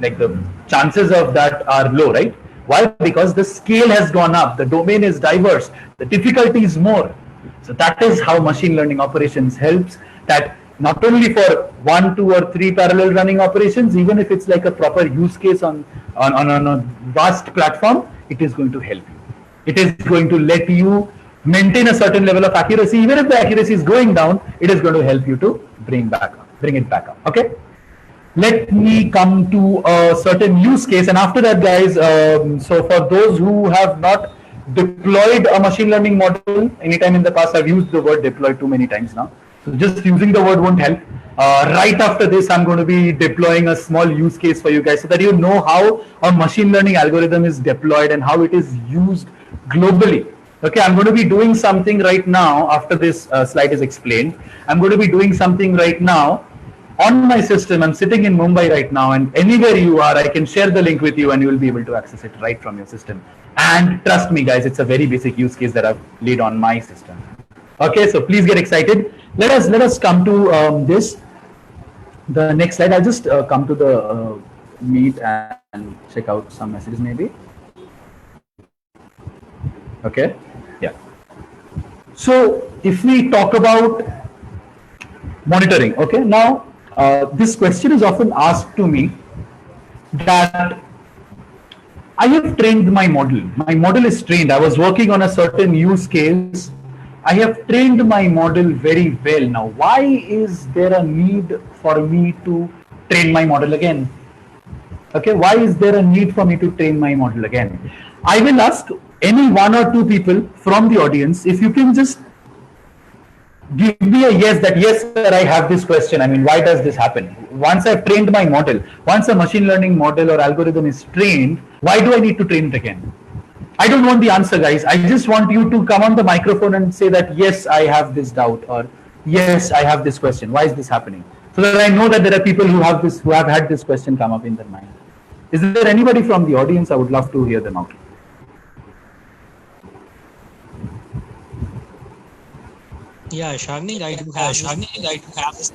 like the chances of that are low, right? Why? Because the scale has gone up, the domain is diverse, the difficulty is more. So that is how machine learning operations helps, that not only for 1, 2 or 3 parallel running operations, even if it's like a proper use case on a vast platform, it is going to help you. It is going to let you maintain a certain level of accuracy. Even if the accuracy is going down, it is going to help you to bring it back up. Okay. Let me come to a certain use case, and after that, guys, so for those who have not deployed a machine learning model anytime in the past, I've used the word deploy too many times now, so just using the word won't help. Right after this, I'm going to be deploying a small use case for you guys so that you know how a machine learning algorithm is deployed and how it is used globally. Okay, I'm going to be doing something right now after this slide is explained. I'm going to be doing something right now on my system. I'm sitting in Mumbai right now, and anywhere you are, I can share the link with you and you will be able to access it right from your system. And trust me, guys, it's a very basic use case that I've laid on my system. Okay, so please get excited. Let us come to this. The next slide. I'll just come to the meet and check out some messages maybe. Okay, yeah. So if we talk about monitoring, okay, now this question is often asked to me that I have trained my model. My model is trained. I was working on a certain use case. I have trained my model very well. Now, why is there a need for me to train my model again? Okay, why is there a need for me to train my model again? I will ask any one or two people from the audience if you can just give me a yes, that yes sir, I have this question. I mean, why does this happen? Once I've trained my model, once a machine learning model or algorithm is trained, why do I need to train it again? I don't want the answer, guys. I just want you to come on the microphone and say that yes, I have this doubt, or yes, I have this question. Why is this happening? So that I know that there are people who have this, who have had this question come up in their mind. Is there anybody from the audience? I would love to hear them out. Yeah, Shagnik, I do have this.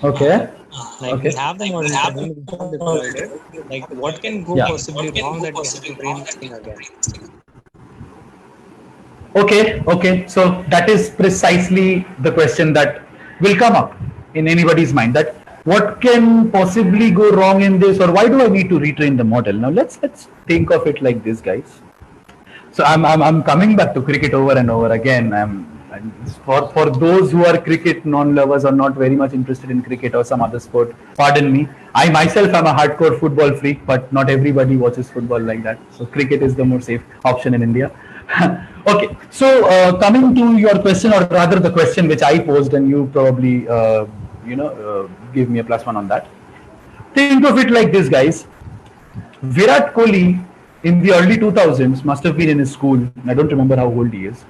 Okay. Like Okay. we have the model, but when we don't deploy it, like what can go Yeah. possibly wrong that we have to train this thing again? Okay. So that is precisely the question that will come up in anybody's mind, that what can possibly go wrong in this, or why do I need to retrain the model? Now let's think of it like this, guys. So I'm coming back to cricket over and over again. For those who are cricket non-lovers or not very much interested in cricket or some other sport, pardon me. I myself am a hardcore football freak, but not everybody watches football like that. So cricket is the more safe option in India. Okay, so coming to your question, or rather the question which I posed, and you probably give me a +1 on that. Think of it like this, guys. Virat Kohli in the early 2000s must have been in his school. I don't remember how old he is.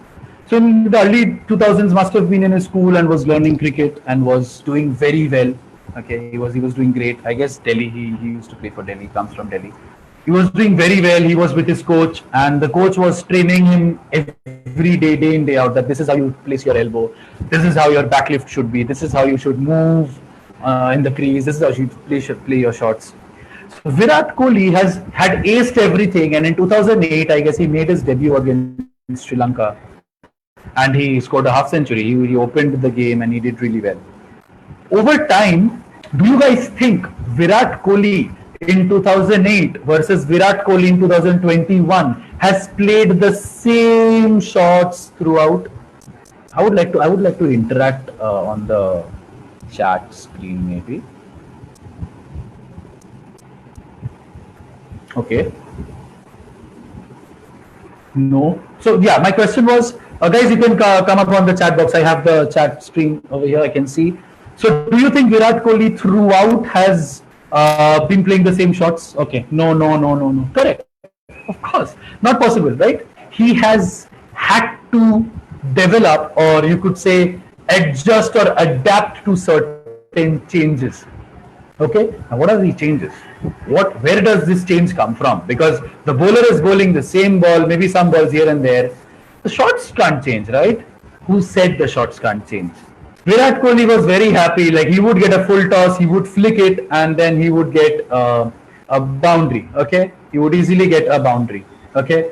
So in the early 2000s must have been in his school and was learning cricket and was doing very well. Okay, he was doing great. I guess Delhi, he used to play for Delhi, comes from Delhi. He was doing very well. He was with his coach, and the coach was training him every day, day in, day out, that this is how you place your elbow, this is how your backlift should be, this is how you should move in the crease, this is how you play your shots. So Virat Kohli had aced everything, and in 2008, I guess he made his debut against Sri Lanka, and he scored a half century. He opened the game and he did really well. Over time, do you guys think Virat Kohli in 2008 versus Virat Kohli in 2021 has played the same shots throughout? I would like to interact on the chat screen maybe. Okay. No. So yeah, my question was, guys, you can come up on the chat box. I have the chat screen over here. I can see. So do you think Virat Kohli throughout has been playing the same shots? Okay. No. Correct. Of course. Not possible, right? He has had to develop, or you could say adjust or adapt to certain changes. Okay, now what are these changes? Where does this change come from? Because the bowler is bowling the same ball, maybe some balls here and there. The shots can't change, right? Who said the shots can't change? Virat Kohli was very happy. Like, he would get a full toss, he would flick it, and then he would get a boundary. Okay, he would easily get a boundary. Okay,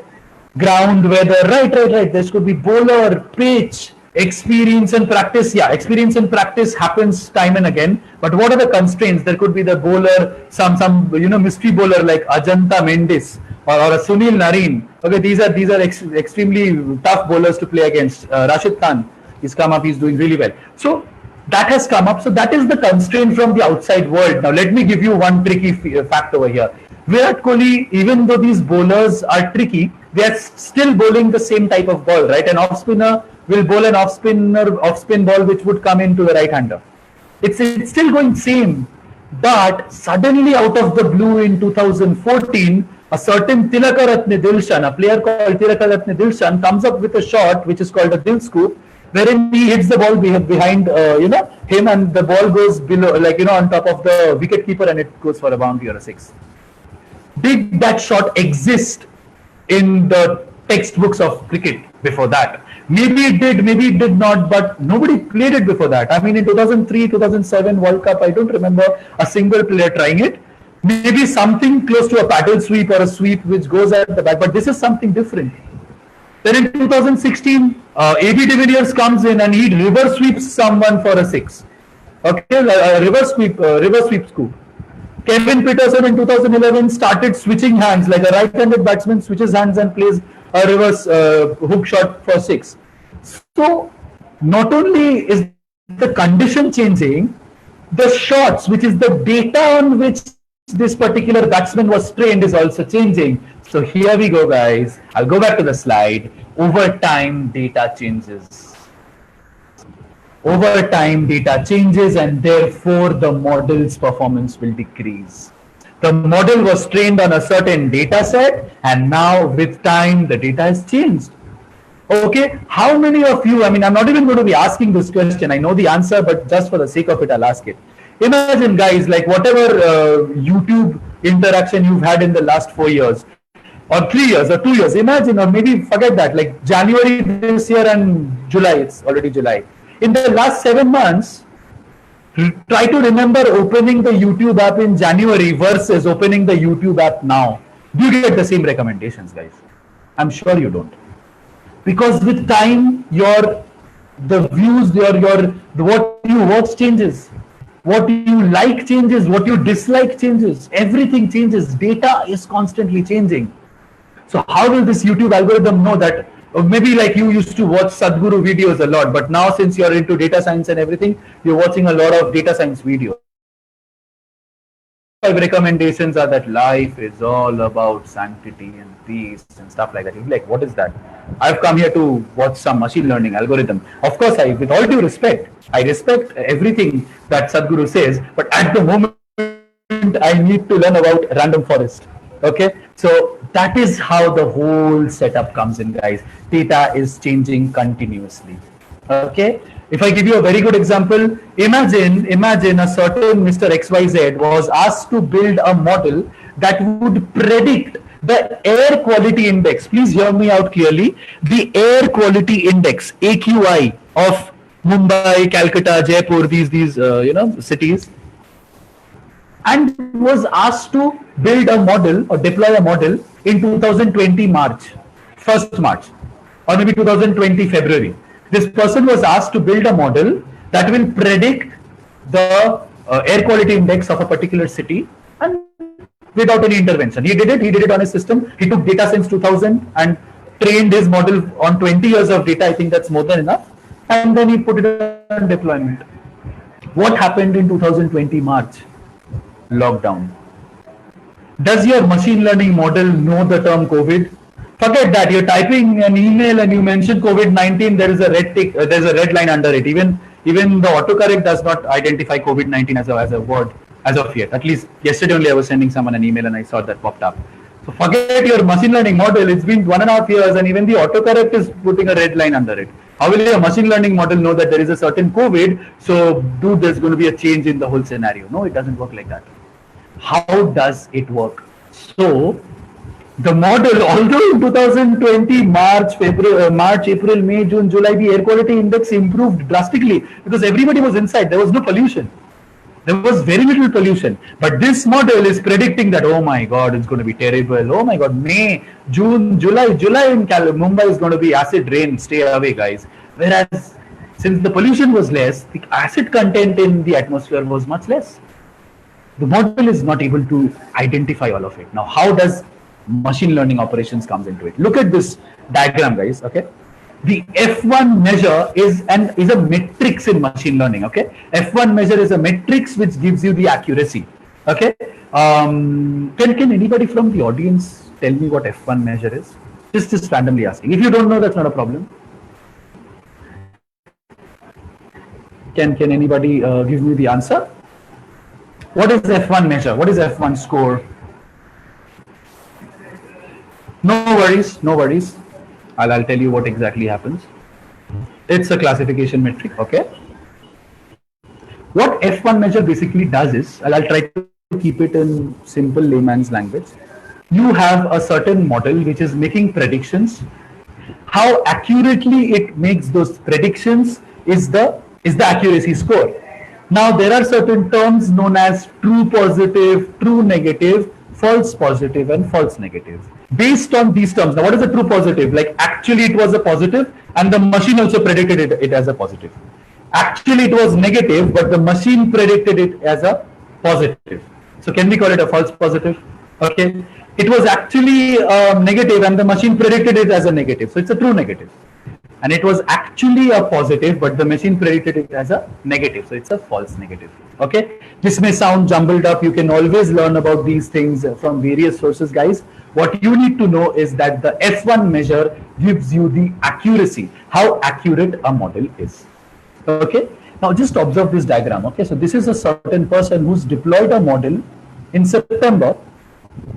ground weather, right. This could be bowler, pitch, experience and practice. Yeah, experience and practice happens time and again. But what are the constraints? There could be the bowler, some mystery bowler like Ajanta Mendis or a Sunil Narine. Okay, these are extremely tough bowlers to play against. Rashid Khan, he's come up, he's doing really well. So that has come up. So that is the constraint from the outside world. Now let me give you one tricky fact over here. Virat Kohli, even though these bowlers are tricky, they are still bowling the same type of ball, right? An off spinner will bowl an off spin ball which would come into the right hander. It's still going same, but suddenly out of the blue in 2014, a certain Tilakaratne Dilshan, a player called Tilakaratne Dilshan, comes up with a shot which is called a Dil Scoop, wherein he hits the ball behind him, and the ball goes below, on top of the wicket keeper, and it goes for a boundary or a six. Did that shot exist in the textbooks of cricket before that? Maybe it did, maybe it did not, but nobody played it before that. I mean, in 2003, 2007 World Cup, I don't remember a single player trying it. Maybe something close to a paddle sweep or a sweep which goes at the back, but this is something different. Then in 2016, AB de Villiers comes in and he reverse sweeps someone for a six. Okay, reverse sweep scoop. Kevin Peterson in 2011 started switching hands, like a right-handed batsman switches hands and plays a reverse hook shot for six. So not only is the condition changing, the shots, which is the data on which this particular batsman was trained, is also changing. So here we go, guys. I'll go back to the slide. Over time, data changes. Over time, data changes, and therefore the model's performance will decrease. The model was trained on a certain data set, and now with time, the data has changed. Okay, how many of you, I mean, I'm not even going to be asking this question. I know the answer, but just for the sake of it, I'll ask it. Imagine, guys, like whatever YouTube interaction you've had in the last 4 years, or 3 years, or 2 years, imagine, or maybe forget that, like January this year and July, it's already July. In the last 7 months, try to remember opening the YouTube app in January versus opening the YouTube app now. Do you get the same recommendations, guys? I'm sure you don't. Because with time, the views, what you watch changes. What you like changes, what you dislike changes. Everything changes. Data is constantly changing. So how will this YouTube algorithm know that? Maybe like you used to watch Sadhguru videos a lot, but now since you're into data science and everything, you're watching a lot of data science videos. 5 recommendations are that life is all about sanctity and peace and stuff like that. You'll be like, what is that? I've come here to watch some machine learning algorithm. Of course, with all due respect, I respect everything that Sadhguru says, but at the moment, I need to learn about random forest. Okay, so that is how the whole setup comes in, guys. Data is changing continuously. Okay, if I give you a very good example, imagine a certain Mr. XYZ was asked to build a model that would predict the air quality index. Please hear me out clearly. The air quality index, AQI, of Mumbai, Calcutta, Jaipur, these cities, and was asked to build a model or deploy a model in 2020 March, 1st March, or maybe 2020 February. This person was asked to build a model that will predict the air quality index of a particular city, and without any intervention. He did it on his system. He took data since 2000 and trained his model on 20 years of data. I think that's more than enough. And then he put it on deployment. What happened in 2020 March? Lockdown. Does your machine learning model know the term COVID? Forget that. You're typing an email and you mention COVID-19. There is a red tick. There's a red line under it. Even the autocorrect does not identify COVID-19 as a word as of yet. At least yesterday only I was sending someone an email and I saw that popped up. So forget your machine learning model. It's been 1.5 years and even the autocorrect is putting a red line under it. How will your machine learning model know that there is a certain COVID? So there's going to be a change in the whole scenario? No, it doesn't work like that. How does it work? So the model, although in 2020 March, April, May, June, July, the air quality index improved drastically because everybody was inside. There was no pollution. There was very little pollution. But this model is predicting that, oh my God, it's going to be terrible. Oh my God, May, June, July in Mumbai is going to be acid rain. Stay away, guys. Whereas since the pollution was less, the acid content in the atmosphere was much less. The model is not able to identify all of it. Now, how does machine learning operations comes into it? Look at this diagram, guys. Okay, the F1 measure is a matrix in machine learning. Okay, F1 measure is a matrix which gives you the accuracy. Okay, can anybody from the audience tell me what F1 measure is? Just randomly asking. If you don't know, that's not a problem. Can anybody give me the answer? What is F1 measure? What is F1 score? No worries, no worries. I'll tell you what exactly happens. It's a classification metric, okay? What F1 measure basically does is, I'll try to keep it in simple layman's language. You have a certain model which is making predictions. How accurately it makes those predictions is the accuracy score. Now there are certain terms known as true positive, true negative, false positive, and false negative. Based on these terms, now what is a true positive? Like actually it was a positive and the machine also predicted it as a positive. Actually it was negative, but the machine predicted it as a positive. So can we call it a false positive? Okay. It was actually negative and the machine predicted it as a negative. So it's a true negative. And it was actually a positive, but the machine predicted it as a negative. So it's a false negative. Okay. This may sound jumbled up. You can always learn about these things from various sources, guys. What you need to know is that the F1 measure gives you the accuracy, how accurate a model is. Okay. Now just observe this diagram. Okay. So this is a certain person who's deployed a model in September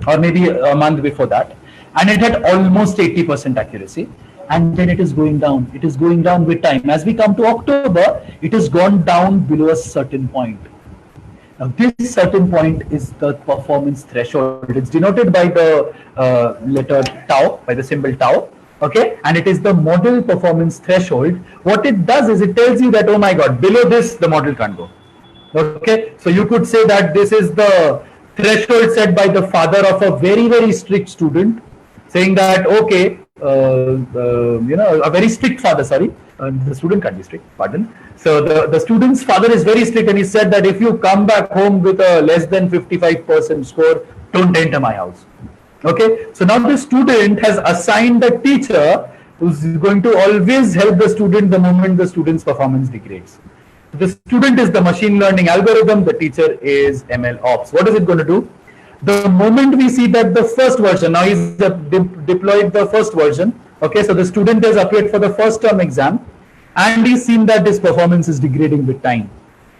or maybe a month before that, and it had almost 80% accuracy, and then it is going down. It is going down with time. As we come to October, it has gone down below a certain point. Now this certain point is the performance threshold. It's denoted by the letter tau, by the symbol tau. Okay, and it is the model performance threshold. What it does is it tells you that, oh my god, below this the model can't go. Okay, so you could say that this is the threshold set by the father of a very strict student, saying that okay, a very strict father, sorry, the student can't be strict, pardon. So the student's father is very strict, and he said that if you come back home with a less than 55% score, don't enter my house. Okay, so now the student has assigned a teacher who's going to always help the student the moment the student's performance degrades. The student is the machine learning algorithm, the teacher is MLOps. What is it going to do? The moment we see that the first version, now he's deployed the first version, okay, so the student has appeared for the first term exam, and he's seen that his performance is degrading with time.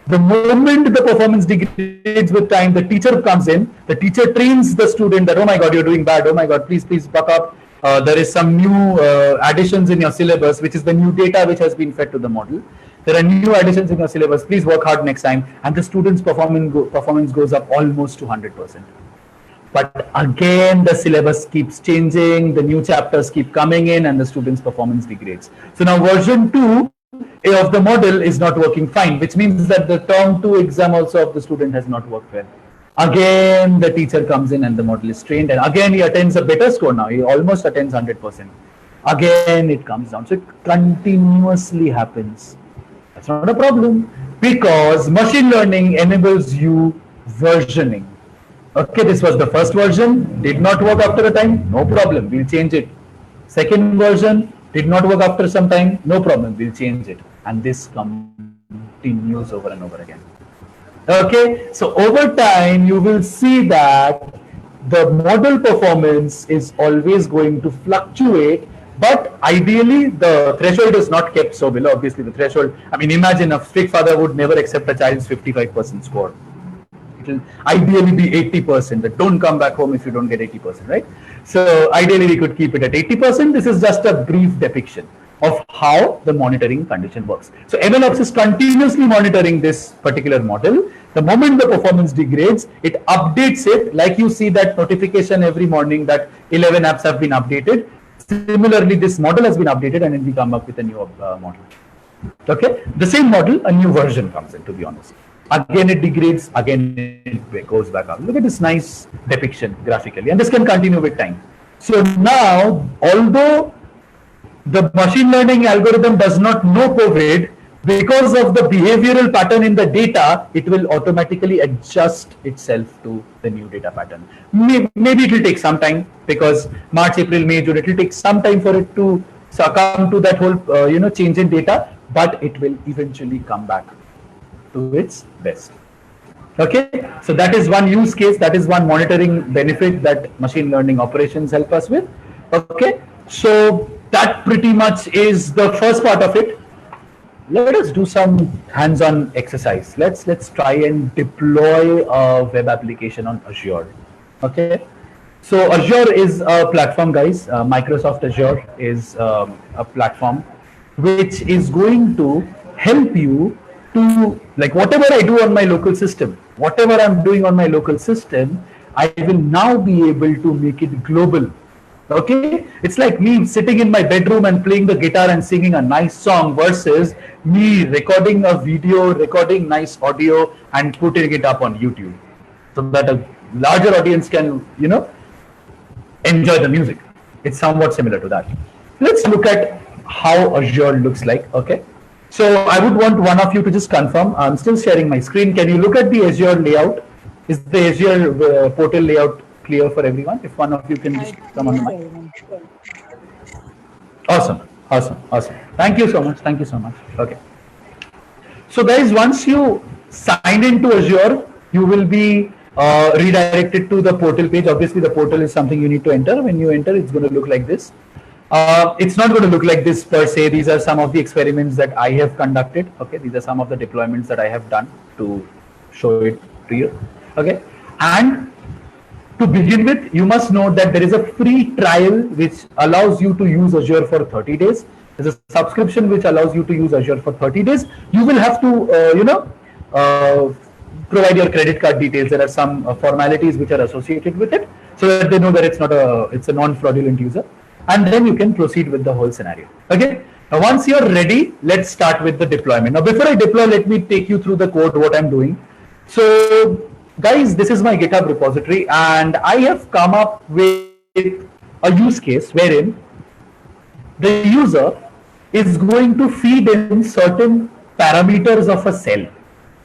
The moment the performance degrades with time, the teacher comes in, the teacher trains the student that, oh my god, you're doing bad, oh my god, please buck up. There is some new additions in your syllabus, which is the new data which has been fed to the model. There are new additions in your syllabus, please work hard next time. And the student's performance goes up almost to 100%. But again, the syllabus keeps changing, the new chapters keep coming in, and the student's performance degrades. So now version 2 of the model is not working fine, which means that the term 2 exam also of the student has not worked well. Again, the teacher comes in and the model is trained, and again he attains a better score now. He almost attains 100%. Again, it comes down. So it continuously happens. That's not a problem, because machine learning enables you versioning. Okay, this was the first version, did not work after a time, no problem, we'll change it. Second version, did not work after some time, no problem, we'll change it. And this continues over and over again. Okay, so over time, you will see that the model performance is always going to fluctuate, but ideally the threshold is not kept so below. Obviously the threshold, I mean, imagine a strict father would never accept a child's 55% score. It will ideally be 80%, that don't come back home if you don't get 80%, right? So ideally we could keep it at 80%. This is just a brief depiction of how the monitoring condition works. So MLOps is continuously monitoring this particular model. The moment the performance degrades, it updates it, like you see that notification every morning that 11 apps have been updated. Similarly, this model has been updated, and then we come up with a new model. Okay, the same model, a new version comes in, to be honest. Again it degrades, again it goes back up. Look at this nice depiction graphically, and this can continue with time. So now, although the machine learning algorithm does not know COVID, because of the behavioral pattern in the data, it will automatically adjust itself to the new data pattern. Maybe it will take some time, because March, April, May, June, it will take some time for it to succumb to that whole change in data, but it will eventually come back to its best. Okay, so that is one use case, that is one monitoring benefit that machine learning operations help us with. Okay, so that pretty much is the first part of it. Let us do some hands-on exercise. Let's try and deploy a web application on Azure. Okay, So Azure is a platform, guys. Microsoft Azure is a platform which is going to help you to, like, whatever I do on my local system, whatever I'm doing on my local system, I will now be able to make it global. Okay, it's like me sitting in my bedroom and playing the guitar and singing a nice song versus me recording a video, recording nice audio and putting it up on YouTube so that a larger audience can, enjoy the music. It's somewhat similar to that. Let's look at how Azure looks like. Okay, so I would want one of you to just confirm. I'm still sharing my screen. Can you look at the Azure layout? Is the Azure portal layout clear for everyone? If one of you can just come on the mic. Awesome, awesome, awesome. Thank you so much. Thank you so much. Okay. So guys, once you sign into Azure, you will be redirected to the portal page. Obviously, the portal is something you need to enter. When you enter, it's going to look like this. It's not going to look like this per se. These are some of the experiments that I have conducted. Okay, these are some of the deployments that I have done to show it to you. Okay, and to begin with, you must know that there is a free trial which allows you to use Azure for 30 days. There's a subscription which allows you to use Azure for 30 days. You will have to, provide your credit card details. There are some formalities which are associated with it, so that they know that it's a non-fraudulent user, and then you can proceed with the whole scenario. Okay. Now, once you're ready, let's start with the deployment. Now, before I deploy, let me take you through the code, what I'm doing. So, guys, this is my GitHub repository, and I have come up with a use case wherein the user is going to feed in certain parameters of a cell.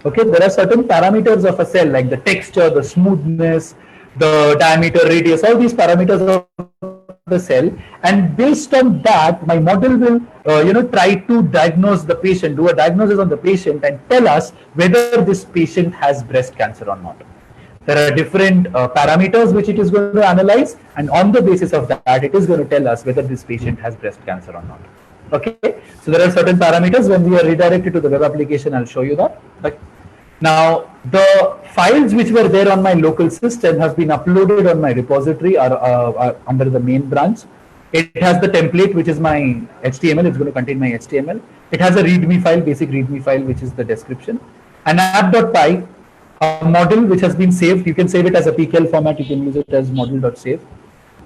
Okay, there are certain parameters of a cell like the texture, the smoothness, the diameter, radius, all these parameters of the cell, and based on that, my model will try to diagnose the patient, do a diagnosis on the patient, and tell us whether this patient has breast cancer or not. There are different parameters which it is going to analyze, and on the basis of that, it is going to tell us whether this patient has breast cancer or not. Okay, so there are certain parameters. When we are redirected to the web application, I'll show you that. Okay. Now, the files which were there on my local system have been uploaded on my repository are under the main branch. It has the template, which is my HTML. It's going to contain my HTML. It has a README file, basic README file, which is the description. An app.py, a model which has been saved. You can save it as a PKL format. You can use it as model.save.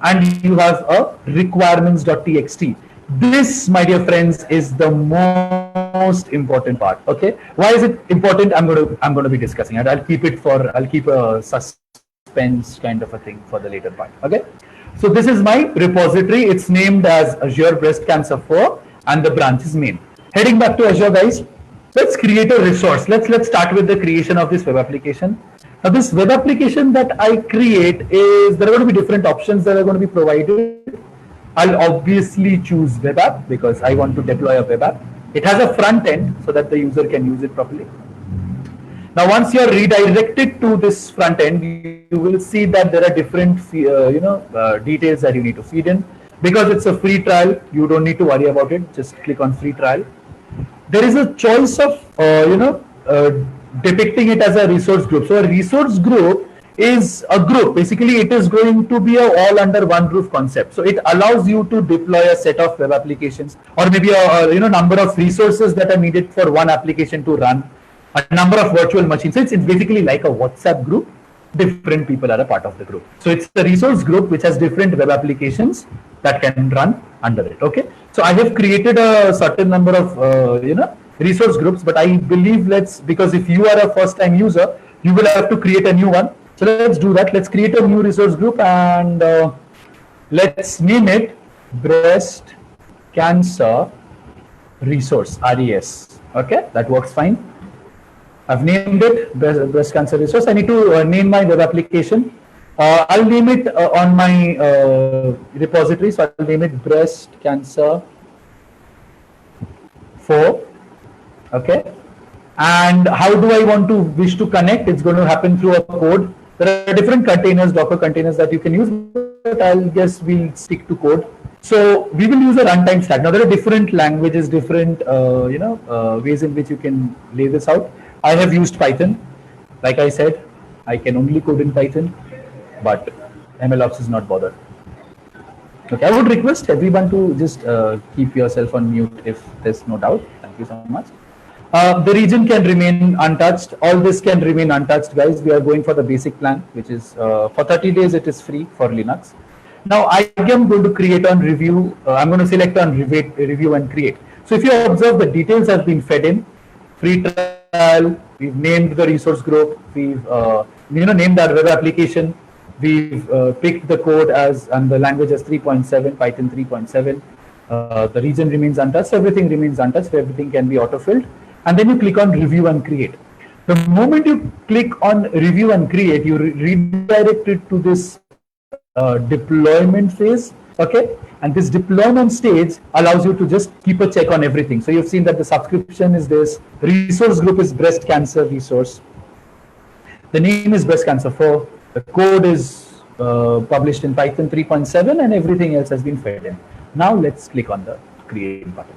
And you have a requirements.txt. This, my dear friends, is the most important part. Okay, why is it important? I'm going to be discussing it. I'll keep a suspense kind of a thing for the later part. Okay, so this is my repository. It's named as Azure Breast Cancer 4, and the branch is main. Heading back to Azure, guys, let's create a resource. Let's start with the creation of this web application. Now, this web application that I create is, there are going to be different options that are going to be provided. I'll obviously choose web app because I want to deploy a web app. It has a front end so that the user can use it properly. Now, once you're redirected to this front end, you will see that there are different, details that you need to feed in. Because it's a free trial, you don't need to worry about it. Just click on free trial. There is a choice of, depicting it as a resource group. So a resource group is a group. Basically, it is going to be a all under one roof concept. So it allows you to deploy a set of web applications, or maybe a number of resources that are needed for one application to run, a number of virtual machines. So it's basically like a WhatsApp group. Different people are a part of the group. So it's a resource group which has different web applications that can run under it. Okay. So I have created a certain number of resource groups, but I believe because if you are a first time user, you will have to create a new one. So let's do that. Let's create a new resource group and let's name it Breast Cancer Resource, RES. Okay, that works fine. I've named it Breast Cancer Resource. I need to name my web application. I'll name it on my repository. So I'll name it Breast Cancer 4. Okay. And how do I wish to connect? It's going to happen through a code. There are different containers, Docker containers that you can use, but I'll guess we'll stick to code. So we will use a runtime stack. Now there are different languages, different ways in which you can lay this out. I have used Python. Like I said, I can only code in Python, but MLOps is not bothered. Okay, I would request everyone to just keep yourself on mute if there's no doubt. Thank you so much. The region can remain untouched. All this can remain untouched, guys. We are going for the basic plan, which is for 30 days, it is free for Linux. Now, I am going to create on review. I'm going to select on review and create. So if you observe, the details have been fed in. Free trial, we've named the resource group, we've named our web application, we've picked the code as and the language as 3.7, Python 3.7. The region remains untouched, everything remains untouched, everything can be auto-filled. And then you click on review and create. The moment you click on review and create, you redirect it to this deployment phase, okay? And this deployment stage allows you to just keep a check on everything. So you've seen that the subscription is this, the resource group is breast cancer resource. The name is breast cancer 4. The code is published in Python 3.7 and everything else has been fed in. Now let's click on the create button.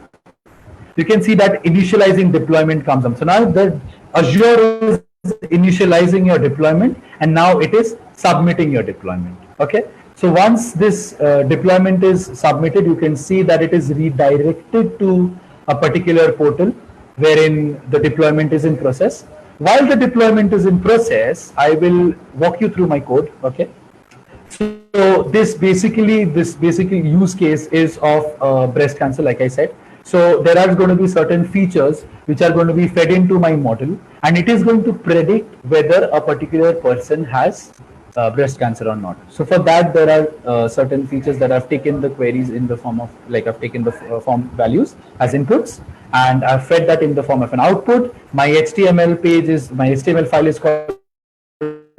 You can see that initializing deployment comes up. So now the Azure is initializing your deployment and now it is submitting your deployment. Okay. So once this deployment is submitted, you can see that it is redirected to a particular portal wherein the deployment is in process. While the deployment is in process, I will walk you through my code. Okay. So this basically use case is of breast cancer, like I said. So there are going to be certain features which are going to be fed into my model, and it is going to predict whether a particular person has breast cancer or not. So for that, there are certain features that I've taken the queries in the form of, like I've taken the form values as inputs, and I've fed that in the form of an output. My HTML page is, my HTML file is called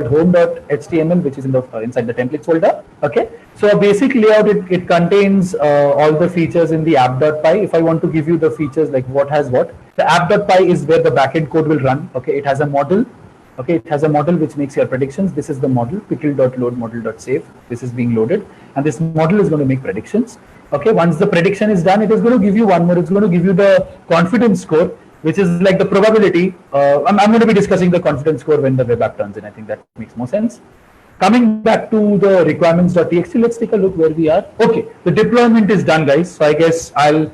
home.html, which is in the inside the templates folder. Okay, so a basic layout, it contains all the features in the app.py. If I want to give you the features like what has what, the app.py is where the backend code will run. Okay, it has a model. Okay, it has a model which makes your predictions. This is the model, pickle.load model.save. This is being loaded, and this model is going to make predictions. Okay, once the prediction is done, it is going to give you one more. It's going to give you the confidence score, which is like the probability. I'm going to be discussing the confidence score when the web app turns in. I think that makes more sense. Coming back to the requirements.txt, let's take a look where we are. Okay, the deployment is done, guys. So I guess I'll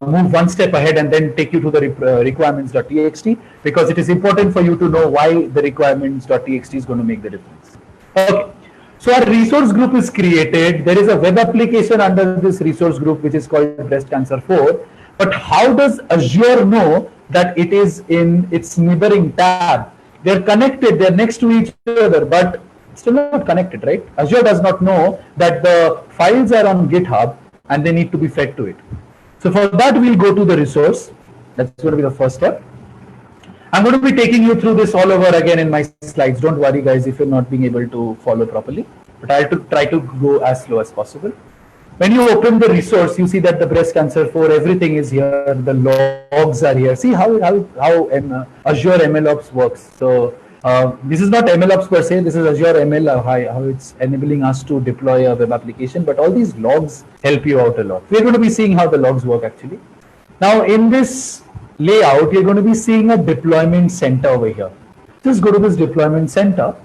move one step ahead and then take you to the requirements.txt, because it is important for you to know why the requirements.txt is going to make the difference. Okay, so our resource group is created. There is a web application under this resource group which is called breast cancer 4. But how does Azure know that it is in its neighboring tab? They're connected, they're next to each other, but still not connected, right? Azure does not know that the files are on GitHub and they need to be fed to it. So for that, we'll go to the resource. That's going to be the first step. I'm going to be taking you through this all over again in my slides. Don't worry, guys, if you're not being able to follow properly, but I'll try to go as slow as possible. When you open the resource, you see that the breast cancer 4, everything is here. The logs are here. See how Azure MLOps works. So this is not MLOps per se. This is Azure ML, how it's enabling us to deploy a web application. But all these logs help you out a lot. We're going to be seeing how the logs work actually. Now in this layout, you're going to be seeing a deployment center over here. Just go to this deployment center.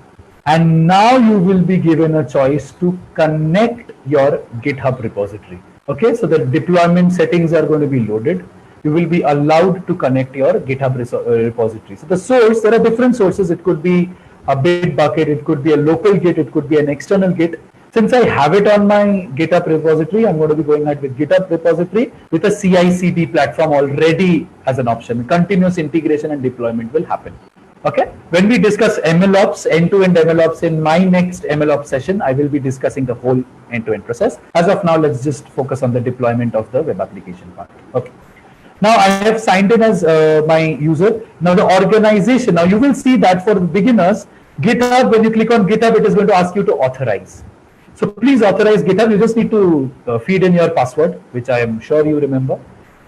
And now you will be given a choice to connect your GitHub repository. Okay, so the deployment settings are going to be loaded. You will be allowed to connect your GitHub repository. So the source, there are different sources. It could be a Bitbucket, it could be a local Git, it could be an external Git. Since I have it on my GitHub repository, I'm going to be going ahead with GitHub repository with a CI/CD platform already as an option. Continuous integration and deployment will happen. Okay, when we discuss MLOps, end-to-end MLOps in my next MLOps session, I will be discussing the whole end-to-end process. As of now, let's just focus on the deployment of the web application part. Okay. Now I have signed in as my user. Now the organization, now you will see that for beginners, GitHub, when you click on GitHub, it is going to ask you to authorize. So please authorize GitHub. You just need to feed in your password, which I am sure you remember.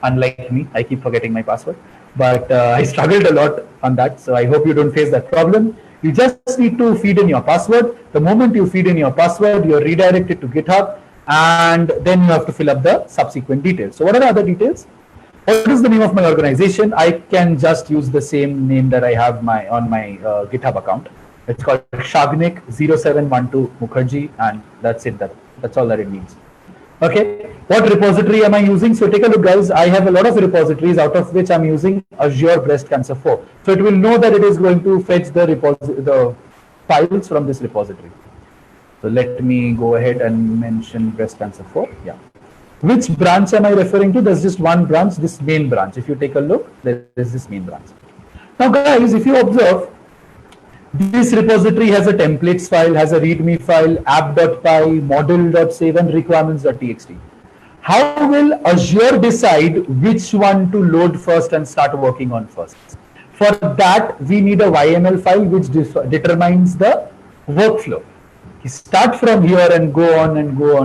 Unlike me, I keep forgetting my password. But I struggled a lot on that, so I hope you don't face that problem. You just need to feed in your password. The moment you feed in your password, you're redirected to GitHub, and then you have to fill up the subsequent details. So what are the other details? What is the name of my organization? I can just use the same name that I have on my GitHub account. It's called Shagnik 0712 Mukherjee, and that's it. That's all that it means. Okay, what repository am I using? So take a look, guys. I have a lot of repositories, out of which I'm using Azure Breast Cancer 4. So it will know that it is going to fetch the files from this repository. So let me go ahead and mention Breast Cancer 4. Yeah. Which branch am I referring to? There's just one branch, this main branch. If you take a look, there is this main branch. Now, guys, if you observe, this repository has a templates file, has a readme file, app.py, model.save, and requirements.txt. How will Azure decide which one to load first and start working on first? For that, we need a YML file which determines the workflow. You start from here and go on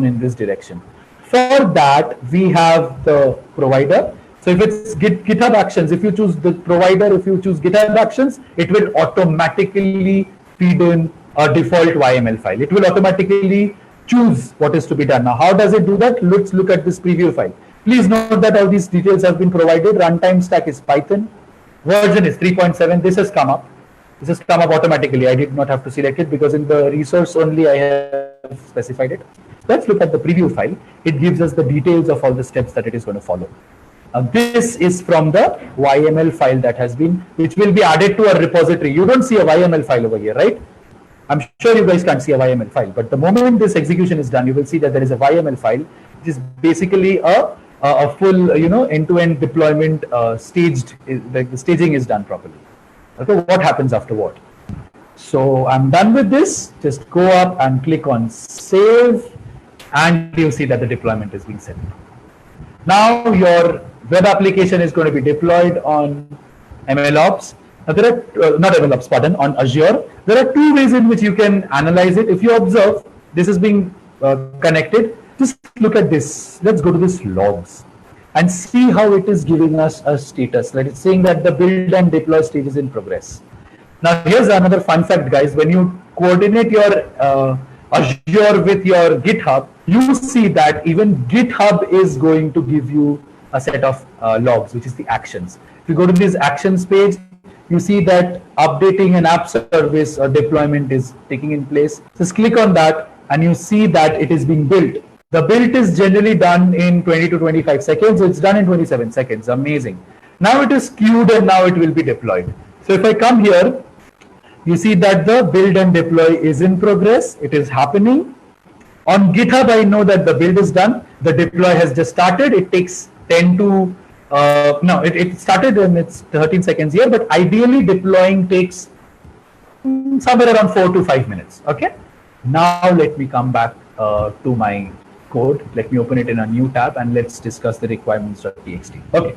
in this direction. For that, we have the provider. So if it's GitHub Actions, if you choose the provider, if you choose GitHub Actions, it will automatically feed in a default YML file. It will automatically choose what is to be done. Now, how does it do that? Let's look at this preview file. Please note that all these details have been provided. Runtime stack is Python. Version is 3.7. This has come up. This has come up automatically. I did not have to select it because in the resource only I have specified it. Let's look at the preview file. It gives us the details of all the steps that it is going to follow. This is from the YML file that has been, which will be added to a repository. You don't see a YML file over here, right? I'm sure you guys can't see a YML file, but the moment this execution is done, you will see that there is a YML file, which is basically a full, end-to-end deployment staged. Like the staging is done properly. Okay, what happens after what? So I'm done with this. Just go up and click on save, and you'll see that the deployment is being set. Now your web application is going to be deployed on MLOps. Now there are not MLOps, pardon, on Azure. There are two ways in which you can analyze it. If you observe, this is being connected. Just look at this. Let's go to this logs and see how it is giving us a status. Like it's saying that the build and deploy stage is in progress. Now here's another fun fact, guys. When you coordinate your Azure with your GitHub, you see that even GitHub is going to give you a set of logs, which is the actions. If you go to this actions page, you see that updating an app service or deployment is taking in place. Just click on that and you see that it is being built. The build is generally done in 20 to 25 seconds. So it's done in 27 seconds. Amazing. Now it is queued and now it will be deployed. So if I come here, you see that the build and deploy is in progress. It is happening. On GitHub, I know that the build is done. The deploy has just started. It takes 10 to, it started and it's 13 seconds here, but ideally deploying takes somewhere around 4 to 5 minutes. Okay. Now let me come back to my code. Let me open it in a new tab and let's discuss the requirements.txt. Okay.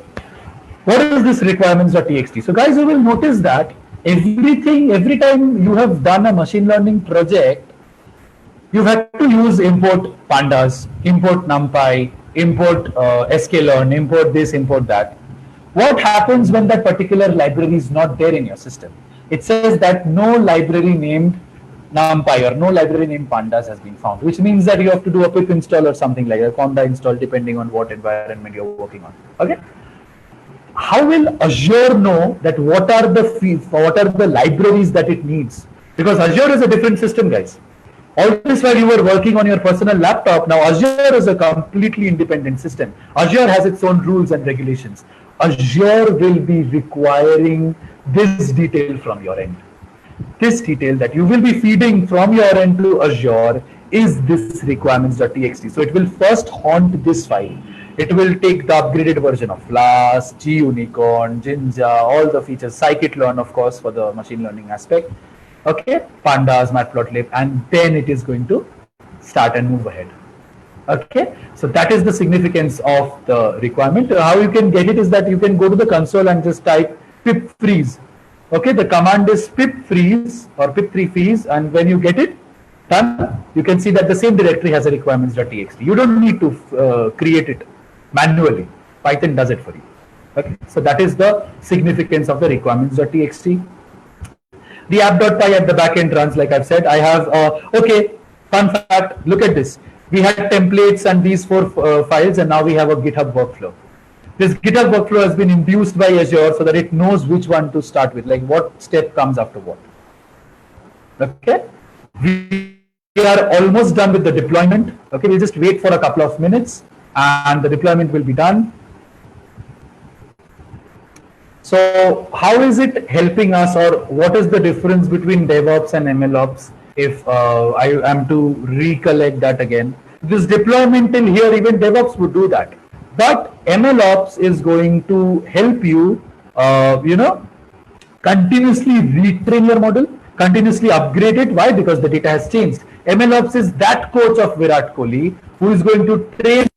What is this requirements.txt? So guys, you will notice that every time you have done a machine learning project, you've had to use import pandas, import numpy, import sklearn, import this, import that. What happens when that particular library is not there in your system? It says that no library named numpy or no library named pandas has been found, which means that you have to do a pip install or something like a conda install depending on what environment you're working on. Okay. How will Azure know that what are the libraries that it needs? Because Azure is a different system, guys. All this while you were working on your personal laptop, now Azure is a completely independent system. Azure has its own rules and regulations. Azure will be requiring this detail from your end. This detail that you will be feeding from your end to Azure is this requirements.txt. So it will first haunt this file. It will take the upgraded version of Flask, GUnicorn, Jinja, all the features, scikit-learn, of course, for the machine learning aspect. Okay, pandas, matplotlib, and then it is going to start and move ahead. Okay, so that is the significance of the requirement. How you can get it is that you can go to the console and just type pip freeze. Okay, the command is pip freeze or pip3 freeze, and when you get it done, you can see that the same directory has a requirements.txt. You don't need to create it manually. Python does it for you. Okay, so that is the significance of the requirements.txt. The app.py at the back end runs, like I've said. I have, okay, fun fact, look at this. We had templates and these 4 files, and now we have a GitHub workflow. This GitHub workflow has been induced by Azure so that it knows which one to start with, like what step comes after what. Okay, we are almost done with the deployment. Okay, we'll just wait for a couple of minutes and the deployment will be done. So how is it helping us, or what is the difference between DevOps and MLOps? If I am to recollect that again, this deployment in here, even DevOps would do that, but MLOps is going to help you, continuously retrain your model, continuously upgrade it. Why? Because the data has changed. MLOps is that coach of Virat Kohli who is going to train.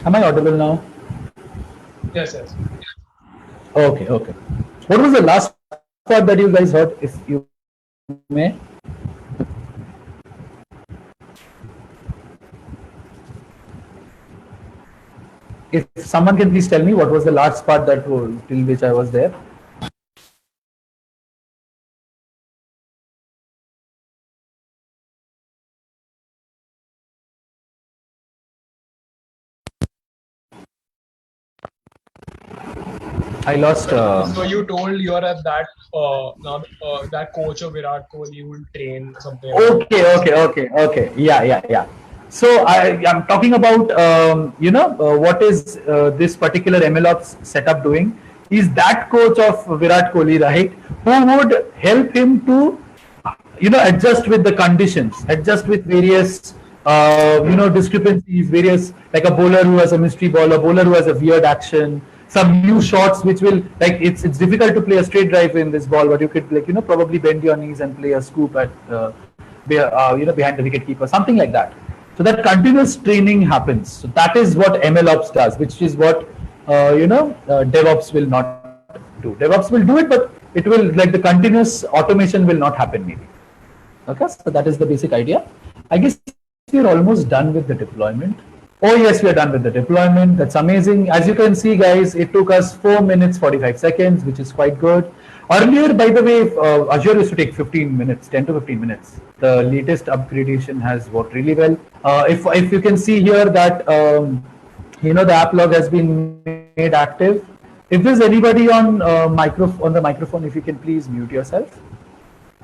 Am I audible now? Yes, yes. Okay, okay. What was the last part that you guys heard, if you may? If someone can please tell me what was the last part that till which I was there. I lost. So you told you're at that now that coach of Virat Kohli will train something. Okay. Yeah. So I am talking about what is this particular MLOps setup doing? Is that coach of Virat Kohli, right? Who would help him to adjust with the conditions, adjust with various discrepancies, various, like a bowler who has a mystery ball, a bowler who has a weird action, some new shots which will, like, it's difficult to play a straight drive in this ball, but you could, like, probably bend your knees and play a scoop at behind the wicket keeper, something like that. So that continuous training happens. So that is what MLOps does, which is what DevOps will not do. DevOps will do it, but it will, like, the continuous automation will not happen maybe. Okay, so that is the basic idea. I guess we're almost done with the deployment. Oh yes, we are done with the deployment. That's amazing. As you can see, guys, it took us 4 minutes 45 seconds, which is quite good. Earlier, by the way, Azure used to take 15 minutes, 10 to 15 minutes. The latest upgradation has worked really well. If you can see here that the app log has been made active. If there's anybody on the microphone, if you can please mute yourself.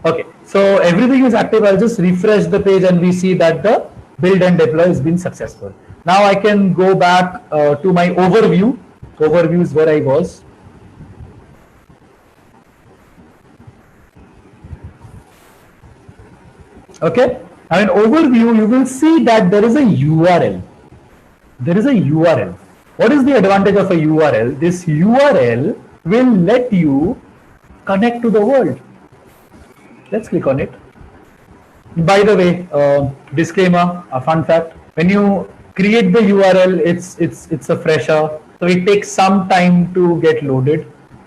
Okay, so everything is active. I'll just refresh the page and we see that the build and deploy has been successful. Now I can go back to my overview. Overview is where I was. Okay, I mean, overview, you will see that there is a URL. There is a URL. What is the advantage of a URL? This URL will let you connect to the world. Let's click on it. By the way, disclaimer, a fun fact: when you create the URL, it's a fresher, so it takes some time to get loaded.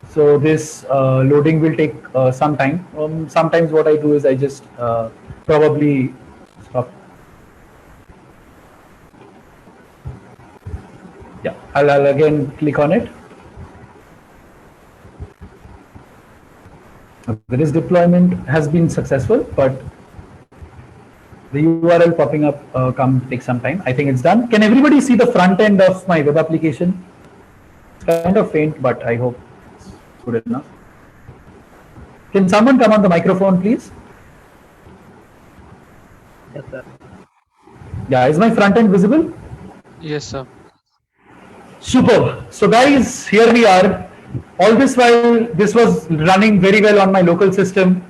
So this loading will take some time. Sometimes what I do is I just probably stop. Yeah, I'll again click on it. This deployment has been successful, but the URL popping up takes some time. I think it's done. Can everybody see the front end of my web application? It's kind of faint, but I hope it's good enough. Can someone come on the microphone, please? Yes, sir. Yeah, is my front end visible? Yes, sir. Superb. So guys, here we are. All this while, this was running very well on my local system.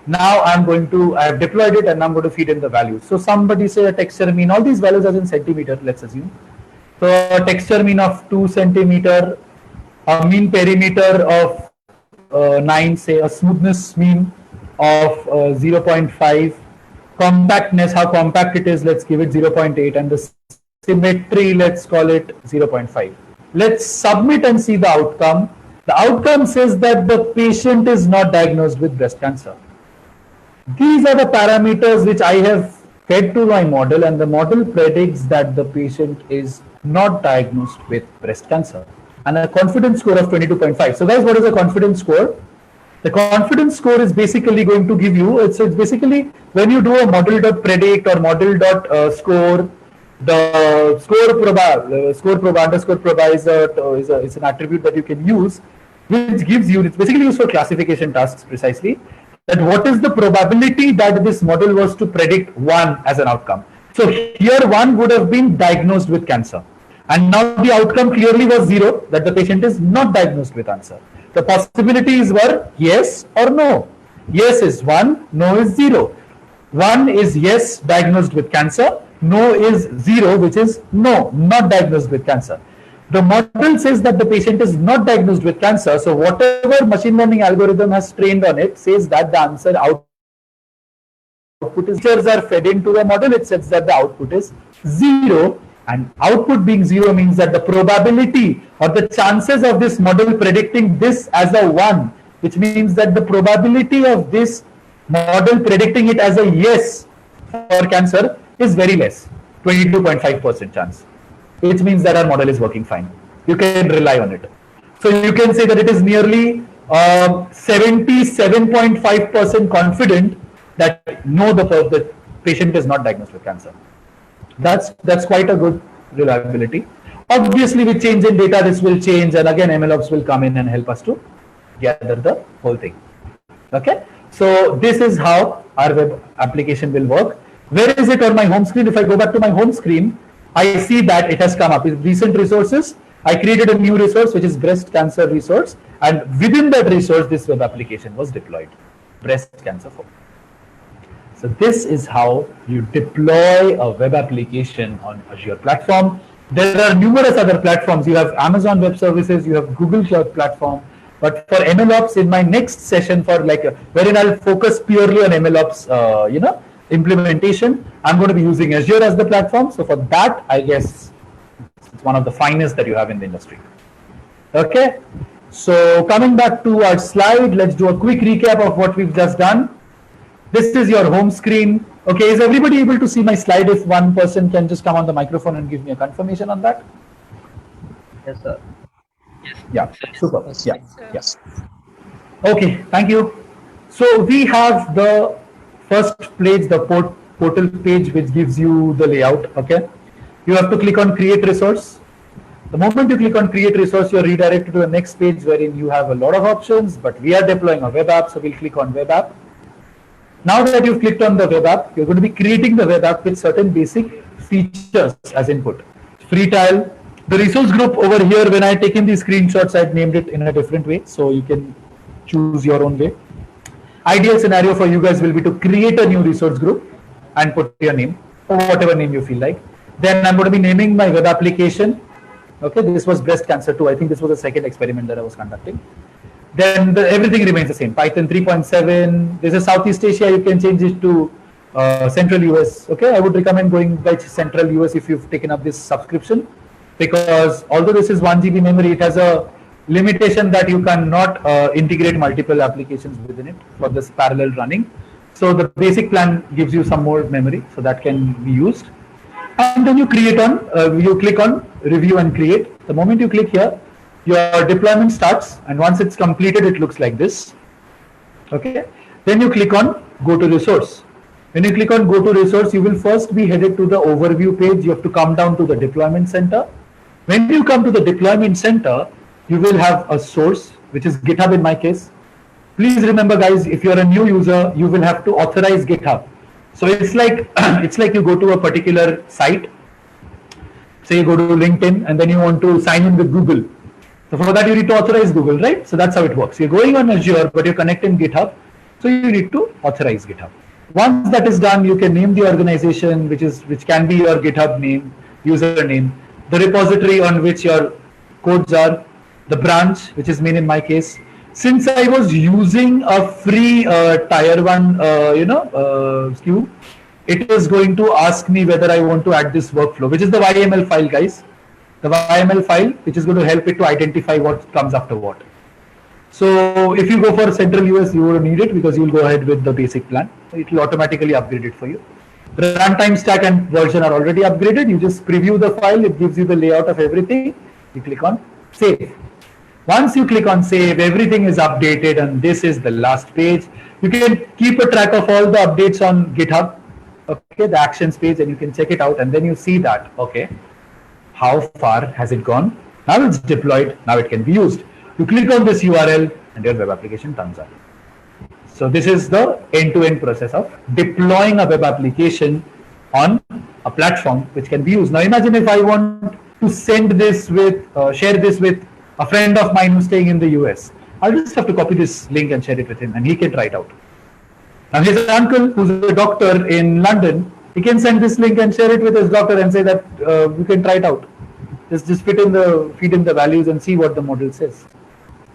Now I have deployed it and I'm going to feed in the values. So somebody say a texture mean, all these values are in centimeter, let's assume. So a texture mean of 2 centimeter, a mean perimeter of 9, say a smoothness mean of 0.5, compactness, how compact it is, let's give it 0.8, and the symmetry, let's call it 0.5. Let's submit and see the outcome. The outcome says that the patient is not diagnosed with breast cancer. These are the parameters which I have fed to my model, and the model predicts that the patient is not diagnosed with breast cancer, and a confidence score of 22.5. So guys, what is a confidence score? The confidence score is basically going to give you, it's basically when you do a model.predict or model.score, the score proba is an attribute that you can use, which gives you, it's basically used for classification tasks precisely, that what is the probability that this model was to predict 1 as an outcome. So here 1 would have been diagnosed with cancer, and now the outcome clearly was 0, that the patient is not diagnosed with cancer. The possibilities were yes or no. Yes is 1, no is 0. 1 is yes, diagnosed with cancer. No is 0, which is no, not diagnosed with cancer. The model says that the patient is not diagnosed with cancer. So whatever machine learning algorithm has trained on it says that the answer output is, are fed into the model. It says that the output is 0. And output being 0 means that the probability or the chances of this model predicting this as a 1, which means that the probability of this model predicting it as a yes for cancer is very less, 22.5% chance, which means that our model is working fine. You can rely on it. So you can say that it is nearly 77.5% confident that no, the patient is not diagnosed with cancer. That's quite a good reliability. Obviously, with change in data, this will change, and again, MLOps will come in and help us to gather the whole thing. Okay, so this is how our web application will work. Where is it on my home screen? If I go back to my home screen, I see that it has come up with recent resources. I created a new resource, which is breast cancer resource, and within that resource, this web application was deployed, breast cancer for. So this is how you deploy a web application on Azure platform. There are numerous other platforms. You have Amazon Web Services, you have Google Cloud Platform. But for MLOps, in my next session, for wherein I'll focus purely on MLOps, implementation, I'm going to be using Azure as the platform. So for that, I guess it's one of the finest that you have in the industry. Okay. So coming back to our slide, let's do a quick recap of what we've just done. This is your home screen. Okay, is everybody able to see my slide? If one person can just come on the microphone and give me a confirmation on that. Yes, sir. Yeah, super. Yeah, yeah. Okay, thank you. So we have the first page, the portal page, which gives you the layout. Okay, you have to click on create resource. The moment you click on create resource, you're redirected to the next page wherein you have a lot of options, but we are deploying a web app, so we'll click on web app. Now that you've clicked on the web app, you're going to be creating the web app with certain basic features as input. Free trial. The resource group over here, when I taken these screenshots, I've named it in a different way, so you can choose your own way. Ideal scenario for you guys will be to create a new resource group and put your name, or whatever name you feel like. Then I'm going to be naming my web application. Okay, this was breast cancer 2. I think this was the second experiment that I was conducting. Then everything remains the same. Python 3.7. This is Southeast Asia. You can change it to Central US. Okay, I would recommend going by Central US if you've taken up this subscription, because although this is 1 GB memory, it has a limitation that you cannot integrate multiple applications within it for this parallel running. So the basic plan gives you some more memory, so that can be used. And then you click on review and create. The moment you click here, your deployment starts, and once it's completed, it looks like this. Okay. Then you click on go to resource. When you click on go to resource, you will first be headed to the overview page. You have to come down to the deployment center. When you come to the deployment center, you will have a source, which is GitHub in my case. Please remember, guys, if you're a new user, you will have to authorize GitHub. So it's like you go to a particular site. Say you go to LinkedIn and then you want to sign in with Google. So for that you need to authorize Google, right? So that's how it works. You're going on Azure, but you're connecting GitHub. So you need to authorize GitHub. Once that is done, you can name the organization, which can be your GitHub name, username, the repository on which your codes are, the branch, which is in my case. since I was using a free tier 1, SKU, it is going to ask me whether I want to add this workflow, which is the YML file, guys. The YML file, which is going to help it to identify what comes after what. So if you go for Central US, you will need it because you will go ahead with the basic plan. It will automatically upgrade it for you. The runtime stack and version are already upgraded. You just preview the file. It gives you the layout of everything. You click on save. Once you click on save, everything is updated and this is the last page. You can keep a track of all the updates on GitHub, okay, the actions page, and you can check it out and then you see that, okay, how far has it gone? Now it's deployed, now it can be used. You click on this URL and your web application turns on. So this is the end-to-end process of deploying a web application on a platform which can be used. Now imagine if I want to send this with, share this with a friend of mine who's staying in the US. I'll just have to copy this link and share it with him and he can try it out. Now his uncle, who's a doctor in London, he can send this link and share it with his doctor and say that you can try it out. Just feed in the values and see what the model says.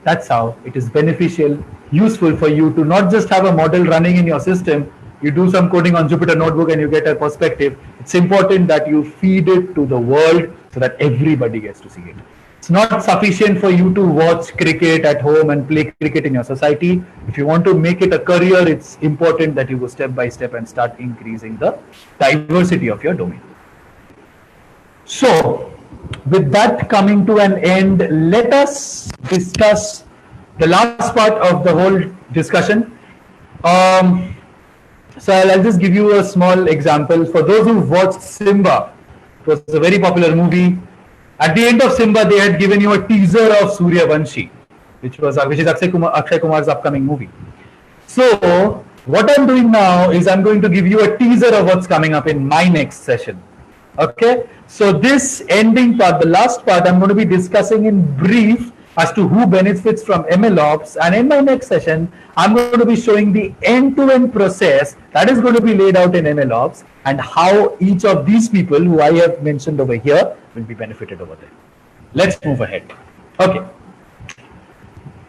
That's how it is beneficial, useful for you to not just have a model running in your system. You do some coding on Jupyter Notebook and you get a perspective. It's important that you feed it to the world so that everybody gets to see it. It's not sufficient for you to watch cricket at home and play cricket in your society. If you want to make it a career, it's important that you go step by step and start increasing the diversity of your domain. So, with that coming to an end, let us discuss the last part of the whole discussion. So I'll just give you a small example. For those who watched Simba, it was a very popular movie. At the end of Simba, they had given you a teaser of Suryavanshi, which is Akshay Kumar's upcoming movie. So what I'm doing now is I'm going to give you a teaser of what's coming up in my next session. Okay, so this ending part, the last part, I'm going to be discussing in brief as to who benefits from MLOps, and in my next session, I'm going to be showing the end-to-end process that is going to be laid out in MLOps and how each of these people who I have mentioned over here will be benefited over there. Let's move ahead. Okay.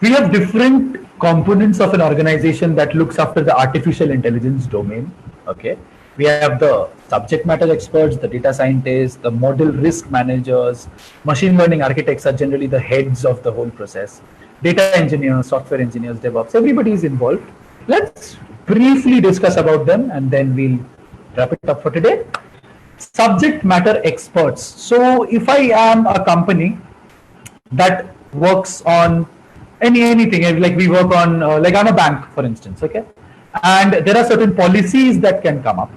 We have different components of an organization that looks after the artificial intelligence domain. Okay. We have the subject matter experts, the data scientists, the model risk managers, machine learning architects are generally the heads of the whole process. Data engineers, software engineers, DevOps, everybody is involved. Let's briefly discuss about them and then we'll wrap it up for today. Subject matter experts. So if I am a company that works on anything, like we work on, like I'm a bank, for instance, okay? And there are certain policies that can come up.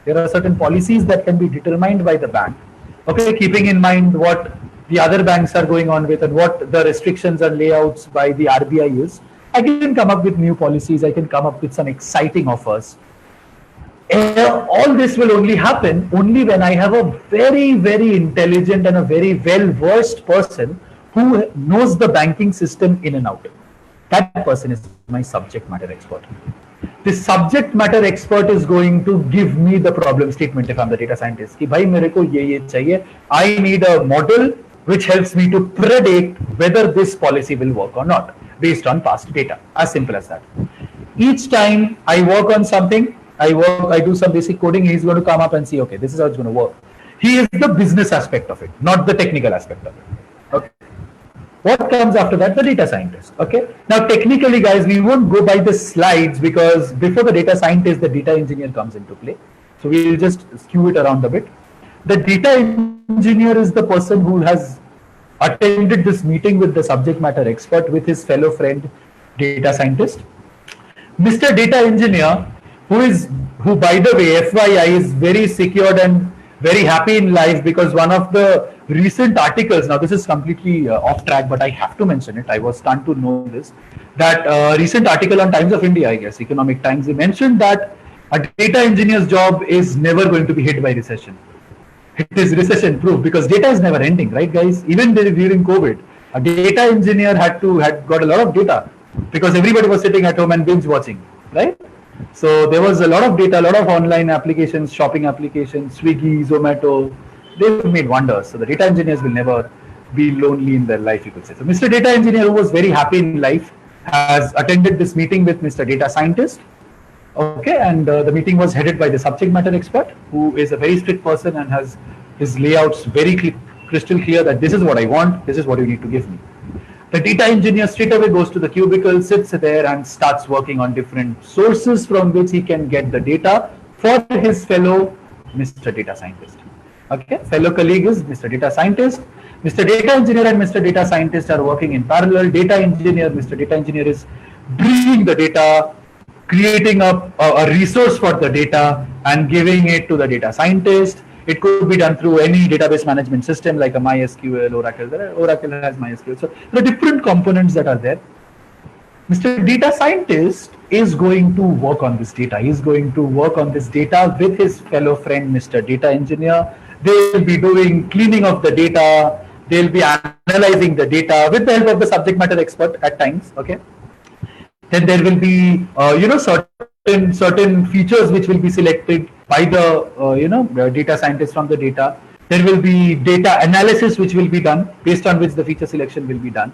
There are certain policies that can be determined by the bank, okay, keeping in mind what the other banks are going on with and what the restrictions and layouts by the RBI is. I can come up with new policies. I can come up with some exciting offers. All this will only happen only when I have a very, very intelligent and a very well-versed person who knows the banking system in and out. That person is my subject matter expert. The subject matter expert is going to give me the problem statement if I'm the data scientist. Ki bhai mere ko ye chahiye. I need a model which helps me to predict whether this policy will work or not based on past data. As simple as that. Each time I work on something, I do some basic coding, he's going to come up and see, okay, this is how it's going to work. He is the business aspect of it, not the technical aspect of it. Okay. What comes after that? The data scientist. Okay. Now, technically, guys, we won't go by the slides because before the data scientist, the data engineer comes into play. So we'll just skew it around a bit. The data engineer is the person who has attended this meeting with the subject matter expert with his fellow friend, data scientist. Mr. Data Engineer, who by the way, FYI, is very secured and very happy in life because one of the recent articles, now this is completely off track, but I have to mention it. I was stunned to know this, that recent article on Times of India, I guess, Economic Times, they mentioned that a data engineer's job is never going to be hit by recession. It is recession proof because data is never ending, right, guys? Even during COVID, a data engineer had got a lot of data because everybody was sitting at home and binge watching, right? So there was a lot of data, a lot of online applications, shopping applications, Swiggy, Zomato. They've made wonders. So the data engineers will never be lonely in their life, you could say. So Mr. Data Engineer, who was very happy in life, has attended this meeting with Mr. Data Scientist. Okay, and the meeting was headed by the subject matter expert, who is a very strict person and has his layouts very crystal clear that this is what I want, this is what you need to give me. The data engineer straight away goes to the cubicle, sits there and starts working on different sources from which he can get the data for his fellow Mr. Data Scientist. Okay, fellow colleague is Mr. Data Scientist. Mr. Data Engineer and Mr. Data Scientist are working in parallel. Data Engineer, Mr. Data Engineer is bringing the data, creating a resource for the data and giving it to the data scientist. It could be done through any database management system like a MySQL, Oracle. Oracle has MySQL. So there are different components that are there. Mr. Data Scientist is going to work on this data. He is going to work on this data with his fellow friend, Mr. Data Engineer. They will be doing cleaning of the data. They'll be analyzing the data with the help of the subject matter expert at times. Okay. Then there will be, certain features which will be selected by the, data scientist from the data. There will be data analysis which will be done based on which the feature selection will be done.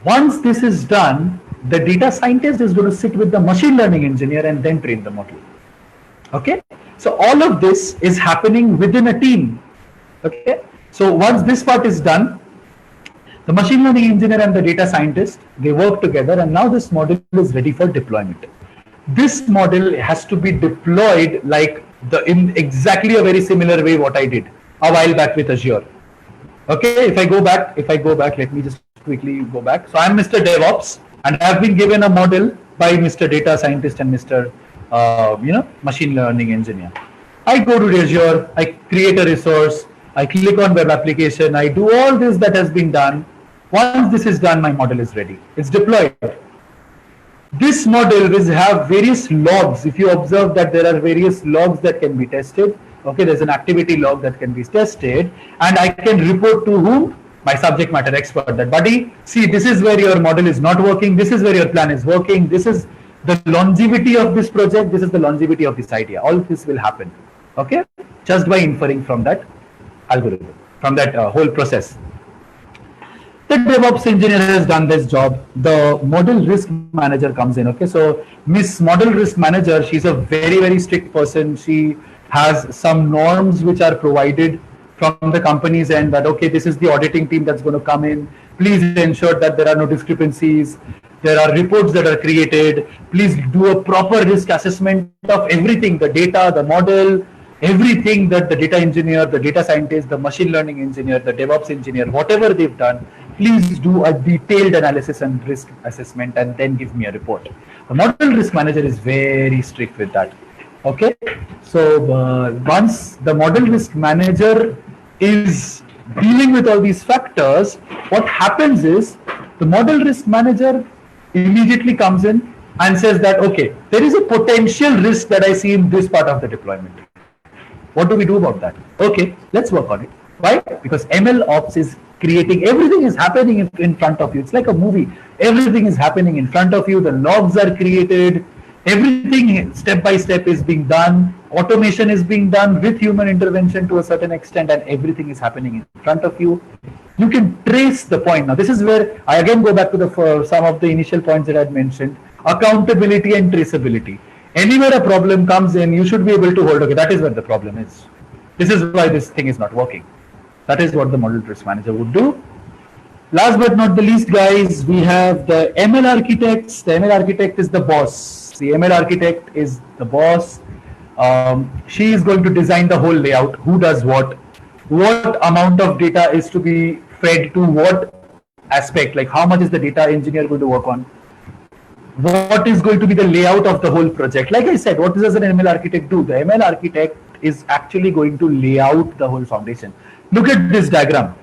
Once this is done, the data scientist is going to sit with the machine learning engineer and then train the model. Okay. So all of this is happening within a team. Okay. So once this part is done, the machine learning engineer and the data scientist, they work together, and now this model is ready for deployment. This model has to be deployed like in exactly a very similar way what I did a while back with Azure. Okay, if I go back, let me just quickly go back. So I'm Mr. DevOps and I have been given a model by Mr. Data Scientist and Mr. Machine Learning Engineer. I go to Azure, I create a resource, I click on web application, I do all this that has been done. Once this is done, my model is ready. It's deployed. This model will have various logs. If you observe that there are various logs that can be tested, okay, there's an activity log that can be tested, and I can report to whom? My subject matter expert. That, buddy, see, this is where your model is not working, this is where your plan is working, this is the longevity of this project, this is the longevity of this idea. All this will happen, okay, just by inferring from that algorithm, from that whole process. The DevOps engineer has done this job. The model risk manager comes in. Okay, so Miss Model Risk Manager, she's a very strict person. She has some norms which are provided from the company's end that, okay, this is the auditing team that's going to come in. Please ensure that there are no discrepancies. There are reports that are created. Please do a proper risk assessment of everything, the data, the model, everything that the data engineer, the data scientist, the machine learning engineer, the DevOps engineer, whatever they've done, please do a detailed analysis and risk assessment and then give me a report. The model risk manager is very strict with that. Okay, so once the model risk manager is dealing with all these factors, what happens is the model risk manager immediately comes in and says that, okay, there is a potential risk that I see in this part of the deployment. What do we do about that? Okay, let's work on it. Why? Because MLOps is creating, everything is happening in front of you. It's like a movie. Everything is happening in front of you. The logs are created. Everything step by step is being done. Automation is being done with human intervention to a certain extent, and everything is happening in front of you. You can trace the point. Now, this is where I again go back to some of the initial points that I had mentioned. Accountability and traceability. Anywhere a problem comes in, you should be able to hold, okay, that is where the problem is. This is why this thing is not working. That is what the model risk manager would do. Last but not the least, guys, we have the ML architects. The ML architect is the boss. The ML architect is the boss. She is going to design the whole layout. Who does what amount of data is to be fed to what aspect, like how much is the data engineer going to work on? What is going to be the layout of the whole project? Like I said, what does an ML architect do? The ML architect is actually going to lay out the whole foundation. Look at this diagram.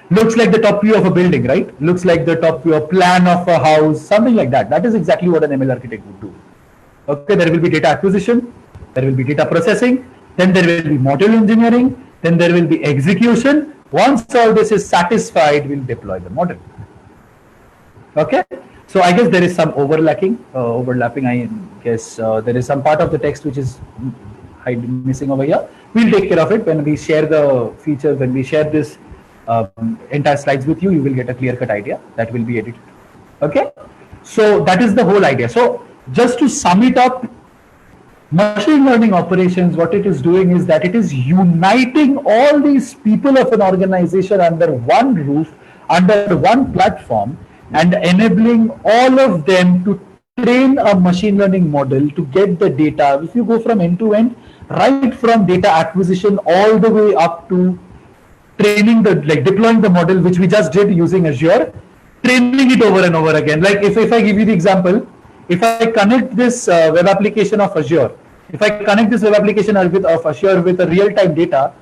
Looks like the top view of a building, right? Looks like the top view, a plan of a house, something like that. That is exactly what an ML architect would do. Okay, there will be data acquisition, there will be data processing, then there will be model engineering, then there will be execution. Once all this is satisfied, we'll deploy the model. Okay, so I guess there is some overlapping. I guess there is some part of the text which is missing over here. We'll take care of it when we share the feature, when we share this entire slides with you. You will get a clear-cut idea that will be edited. Okay, so that is the whole idea. So just to sum it up, machine learning operations, what it is doing is that it is uniting all these people of an organization under one roof, under one platform, and enabling all of them to train a machine learning model to get the data. If you go from end to end, right from data acquisition all the way up to training the, like deploying the model, which we just did using Azure, training it over and over again. Like if I give you the example, if I connect this web application of Azure, if I connect this web application of Azure with a real-time data,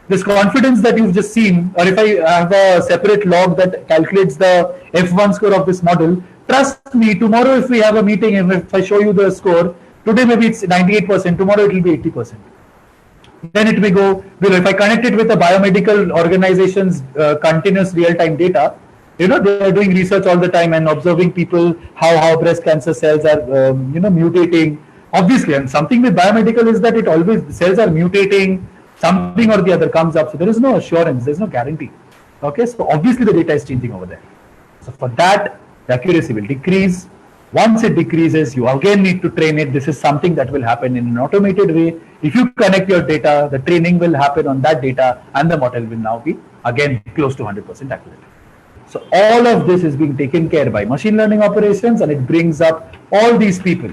this confidence that you've just seen, or if I have a separate log that calculates the F1 score of this model, trust me, tomorrow if we have a meeting and if I show you the score, today maybe it's 98%, tomorrow it will be 80%. Then it may go below. If I connect it with a biomedical organization's continuous real-time data, they are doing research all the time and observing people how breast cancer cells are mutating. Obviously, and something with biomedical is that it always the cells are mutating, something or the other comes up. So there is no assurance, there is no guarantee. Okay, so obviously the data is changing over there. So for that, the accuracy will decrease. Once it decreases, you again need to train it. This is something that will happen in an automated way. If you connect your data, the training will happen on that data and the model will now be again close to 100% accurate. So all of this is being taken care by machine learning operations, and it brings up all these people,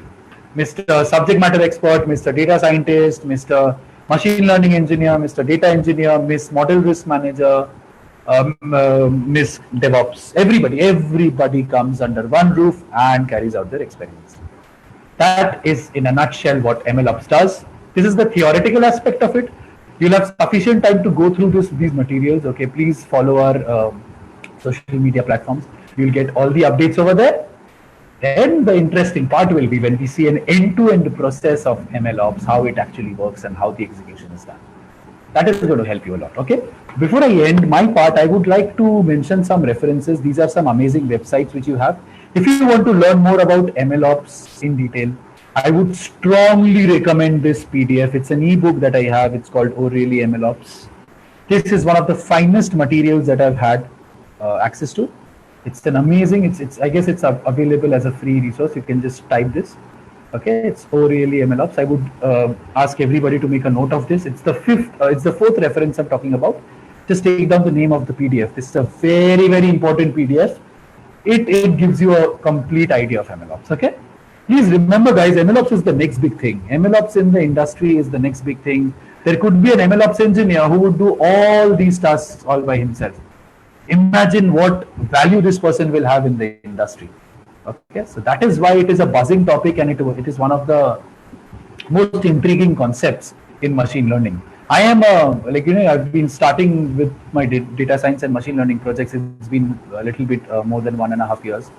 Mr. Subject Matter Expert, Mr. Data Scientist, Mr. Machine Learning Engineer, Mr. Data Engineer, Miss Model Risk Manager, Miss DevOps. Everybody comes under one roof and carries out their experiments. That is in a nutshell what MLOps does. This is the theoretical aspect of it. You'll have sufficient time to go through these materials. Okay, please follow our social media platforms. You'll get all the updates over there. Then the interesting part will be when we see an end-to-end process of MLOps, how it actually works and how the execution is done. That is going to help you a lot. Okay. Before I end my part, I would like to mention some references. These are some amazing websites which you have. If you want to learn more about MLOps in detail, I would strongly recommend this PDF. It's an ebook that I have. It's called Oh Really MLOps. This is one of the finest materials that I've had access to. It's an amazing. I guess it's available as a free resource. You can just type this. Okay, it's Oh Really MLOps. I would ask everybody to make a note of this. It's the fourth reference I'm talking about. Just take down the name of the PDF. This is a very, very important PDF. It gives you a complete idea of MLOps. Okay, please remember, guys, MLOps is the next big thing. MLOps in the industry is the next big thing. There could be an MLOps engineer who would do all these tasks all by himself. Imagine what value this person will have in the industry. Okay, so that is why it is a buzzing topic, and it is one of the most intriguing concepts in machine learning. I am I've been starting with my data science and machine learning projects. It's been a little bit more than 1.5 years,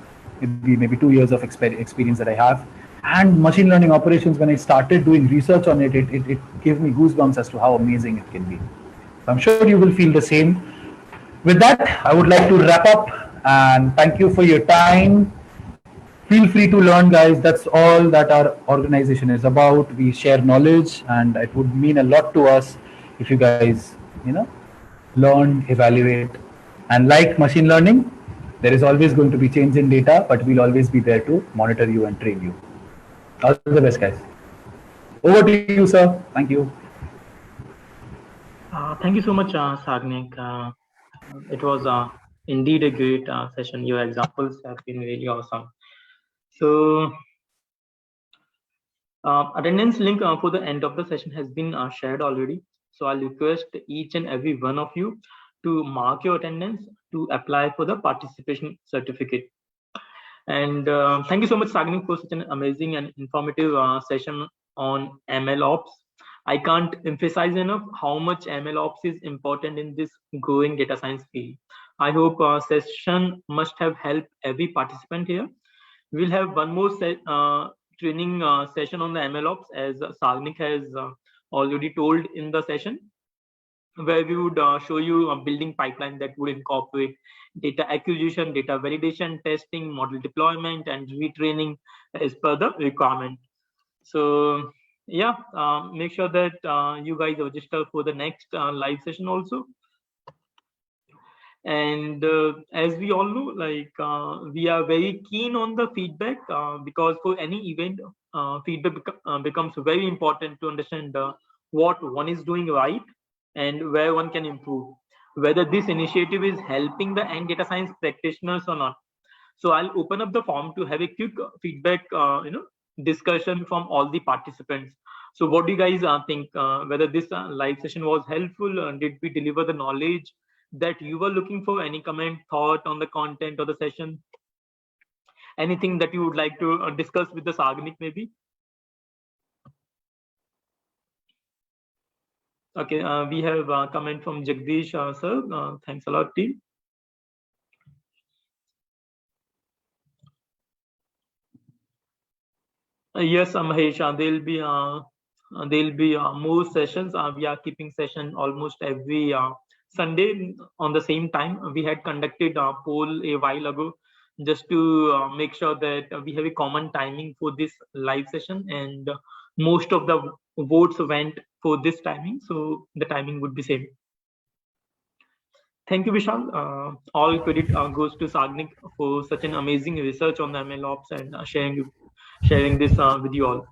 maybe 2 years of experience that I have. And machine learning operations, when I started doing research on it, it gave me goosebumps as to how amazing it can be. So I'm sure you will feel the same. With that, I would like to wrap up and thank you for your time. Feel free to learn, guys. That's all that our organization is about. We share knowledge, and it would mean a lot to us if you guys, learn, evaluate, and like machine learning, there is always going to be change in data, but we'll always be there to monitor you and train you. All the best, guys. Over to you, sir. Thank you. Thank you so much, Sagnik. It was indeed a great session. Your examples have been really awesome. So attendance link for the end of the session has been shared already. So I'll request each and every one of you to mark your attendance to apply for the participation certificate. And thank you so much, Sagnik, for such an amazing and informative session on MLOps. I can't emphasize enough how much MLOps is important in this growing data science field. I hope session must have helped every participant here. We'll have one more training session on the MLOps, as Sagnik has already told in the session, where we would show you a building pipeline that would incorporate data acquisition, data validation, testing, model deployment, and retraining as per the requirement. So yeah, make sure that you guys register for the next live session also. And as we all know, like we are very keen on the feedback because for any event, feedback becomes very important to understand what one is doing right and where one can improve, whether this initiative is helping the end data science practitioners or not. So I'll open up the form to have a quick feedback, discussion from all the participants. So what do you guys think? Whether this live session was helpful? Did we deliver the knowledge that you were looking for? Any comment, thought on the content of the session? Anything that you would like to discuss with the Sagnik maybe? Okay, we have a comment from Jagdish sir. Thanks a lot, team. Yes, Mahesh, there'll be more sessions. We are keeping session almost every Sunday on the same time. We had conducted a poll a while ago just to make sure that we have a common timing for this live session, and most of the votes went for this timing, so the timing would be same. Thank you, Vishal. All credit goes to Sagnik for such an amazing research on the MLOps and sharing this with you all.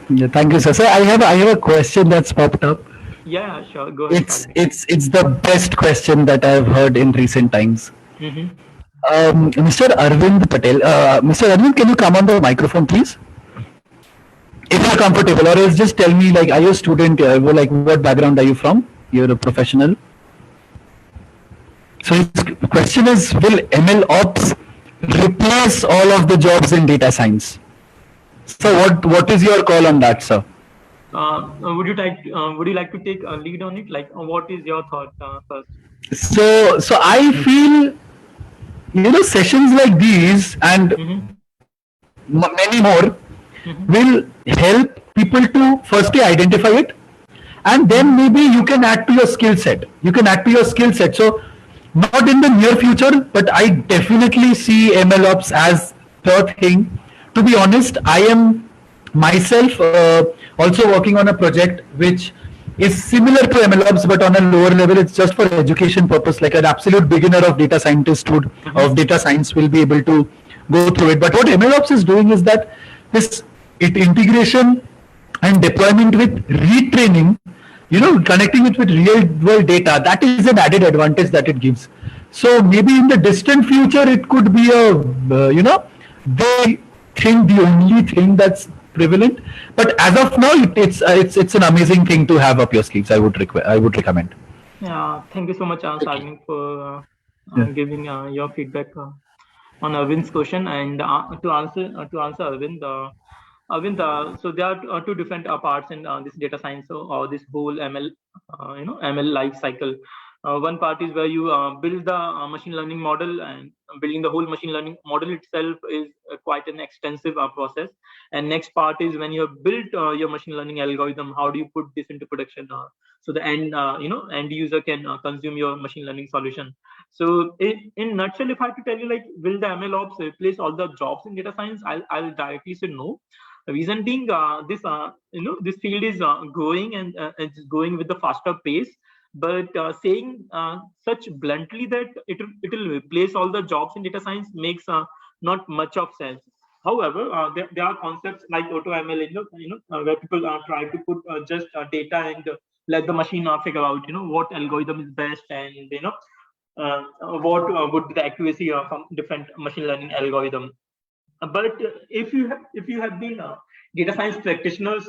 Yeah, thank you, sir. Sir, I have a question that's popped up. Yeah, sure. Go ahead. It's the best question that I've heard in recent times. Mr. Arvind Patel, Mr. Arvind, can you come on the microphone, please? If you're comfortable, or else just tell me, like, are you a student? Like, what background are you from? You're a professional. So his question is, will MLOps replace all of the jobs in data science? So what is your call on that, sir? Would you like to take a lead on it? Like, what is your thought first? So I feel, sessions like these and many more will help people to firstly identify it, and then maybe you can add to your skill set. So not in the near future, but I definitely see MLOps as the thing. To be honest, I am myself also working on a project which is similar to MLOps but on a lower level. It's just for education purpose, like an absolute beginner of data science will be able to go through it. But what MLOps is doing is that integration and deployment with retraining, connecting it with real world data, that is an added advantage that it gives. So maybe in the distant future it could be the only thing that's prevalent, but as of now it's an amazing thing to have up your sleeves. I would recommend. Yeah, thank you so much, Sagnik, for giving your feedback on Arvind's question. And to answer Arvind, so there are two different parts in this data science or this whole ML life cycle. One part is where you build the machine learning model, and building the whole machine learning model itself is quite an extensive process. And next part is when you have built your machine learning algorithm, how do you put this into production so the end user can consume your machine learning solution. So in nutshell, if I have to tell you, like, will the MLOps replace all the jobs in data science? I'll directly say no. The reason being, this field is growing, and it's growing with the faster pace. But saying such bluntly that it will replace all the jobs in data science makes not much of sense. However, there are concepts like AutoML, where people try to put just data and let the machine figure out, what algorithm is best, and what would be the accuracy from different machine learning algorithm. But if you have been data science practitioner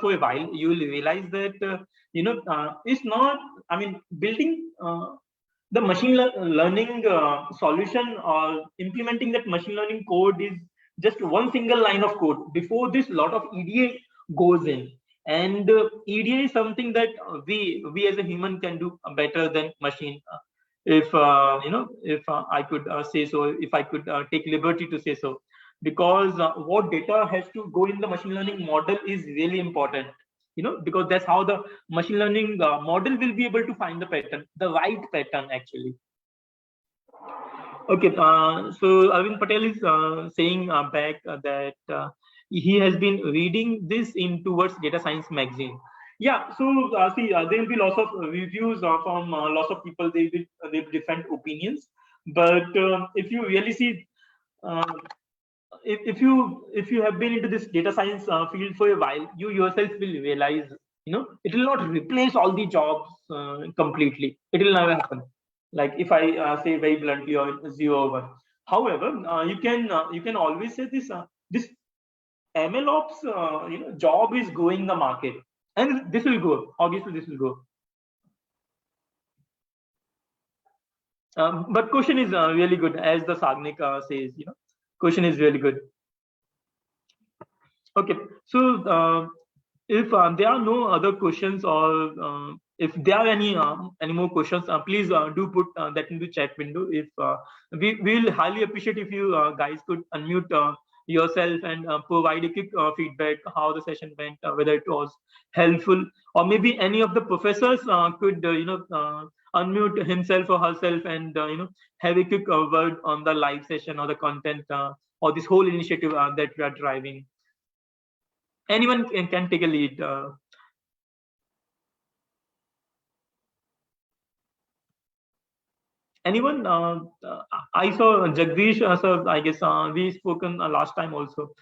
for a while, you will realize that it's not. I mean, building the machine learning solution or implementing that machine learning code is just one single line of code. Before this, a lot of EDA goes in, and EDA is something that we as a human can do better than machine. If I could say so, if I could take liberty to say so, because what data has to go in the machine learning model is really important, because that's how the machine learning model will be able to find the right pattern actually. Okay, so Arvind Patel is saying back that he has been reading this in Towards Data Science magazine, Yeah, so see, there will be lots of reviews from lots of people. They have different opinions, but if you really see, uh, if you have been into this data science field for a while, you yourself will realize, it will not replace all the jobs completely. It will never happen. Like if I say very bluntly, or 0 or 1. However, you can always say this MLOps job is growing the market, and this will go. Obviously, this will go. But question is really good, as the Sagnik says. Question is really good. Okay, so if there are no other questions, or if there are any more questions, please do put that in the chat window. If we will highly appreciate if you guys could unmute yourself and provide a quick feedback how the session went, whether it was helpful, or maybe any of the professors could unmute himself or herself and have a quick word on the live session or the content or this whole initiative that we are driving. Anyone can take a lead. Anyone? I saw Jagdish, sir. I guess we spoken last time also.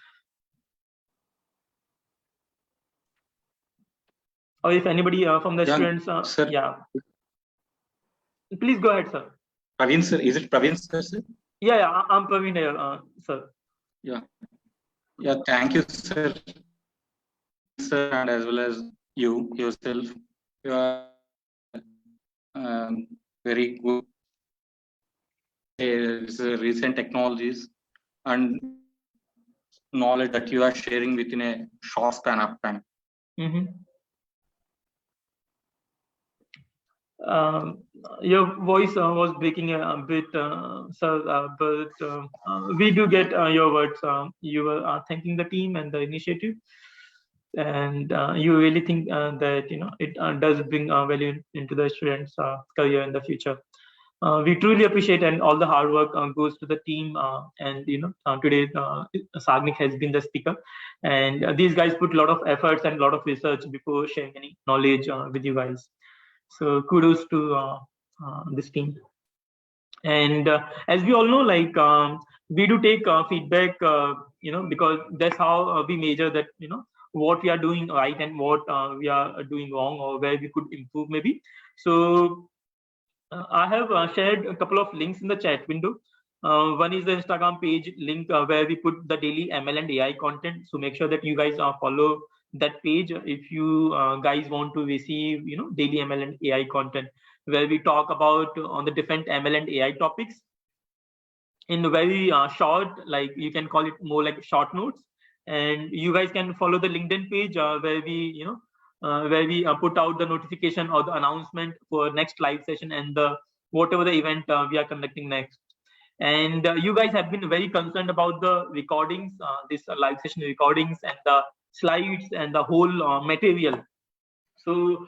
Or if anybody from the students, sir. Yeah. Please go ahead, sir. Praveen sir, is it Praveen sir? Yeah, I'm Praveen here, sir. Yeah. Thank you, sir. Sir, and as well as you yourself. You are very good. Recent technologies and knowledge that you are sharing within a short span of time. Your voice was breaking a bit, sir, but we do get your words. You were thanking the team and the initiative, and you really think that it does bring value into the students' career in the future. We truly appreciate, and all the hard work goes to the team. And today Sagnik has been the speaker, and these guys put a lot of efforts and a lot of research before sharing any knowledge with you guys. So kudos to this team. And as we all know, like we do take feedback, because that's how we measure that what we are doing right and what we are doing wrong, or where we could improve maybe. So I have shared a couple of links in the chat window. One is the Instagram page link where we put the daily ML and AI content. So make sure that you guys follow that page if you guys want to receive daily ML and AI content, where we talk about on the different ML and AI topics in very short, like you can call it more like short notes. And you guys can follow the LinkedIn page where we put out the notification or the announcement for next live session and the whatever the event we are conducting next. And you guys have been very concerned about the recordings, this live session recordings and the slides and the whole material. So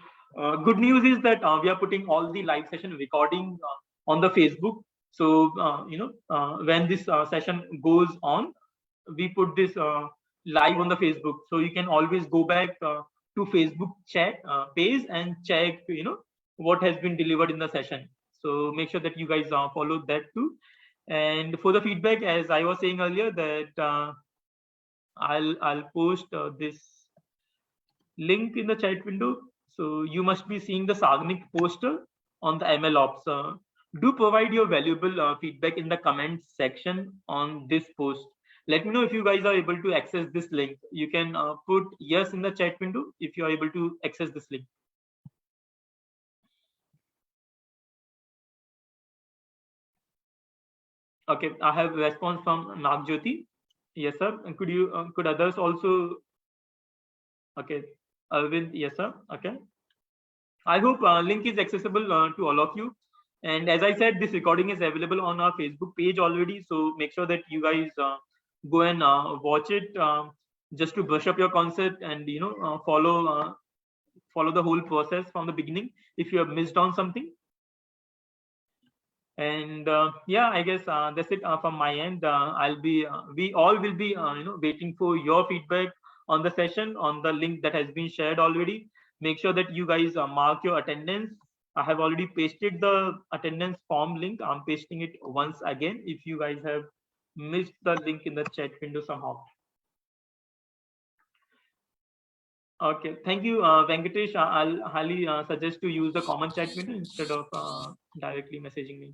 good news is that we are putting all the live session recording on the Facebook. So when this session goes on, we put this live on the Facebook. So you can always go back to Facebook chat page and check what has been delivered in the session. So make sure that you guys follow that too. And for the feedback, as I was saying earlier, that I'll post this link in the chat window. So you must be seeing the Sagnik poster on the MLOps. Do provide your valuable feedback in the comments section on this post. Let me know if you guys are able to access this link. You can put yes in the chat window if you are able to access this link. Okay, I have a response from Nagjyoti. Yes, sir. And could others also? Okay, Arvind. Yes, sir. Okay. I hope link is accessible to all of you. And as I said, this recording is available on our Facebook page already. So make sure that you guys go and watch it just to brush up your concept and follow the whole process from the beginning if you have missed on something. And yeah, I guess that's it from my end. We all will be waiting for your feedback on the session on the link that has been shared already. Make sure that you guys mark your attendance. I have already pasted the attendance form link. I'm pasting it once again if you guys have missed the link in the chat window somehow. Okay, thank you, Venkatesh. I'll highly suggest to use the common chat window instead of directly messaging me,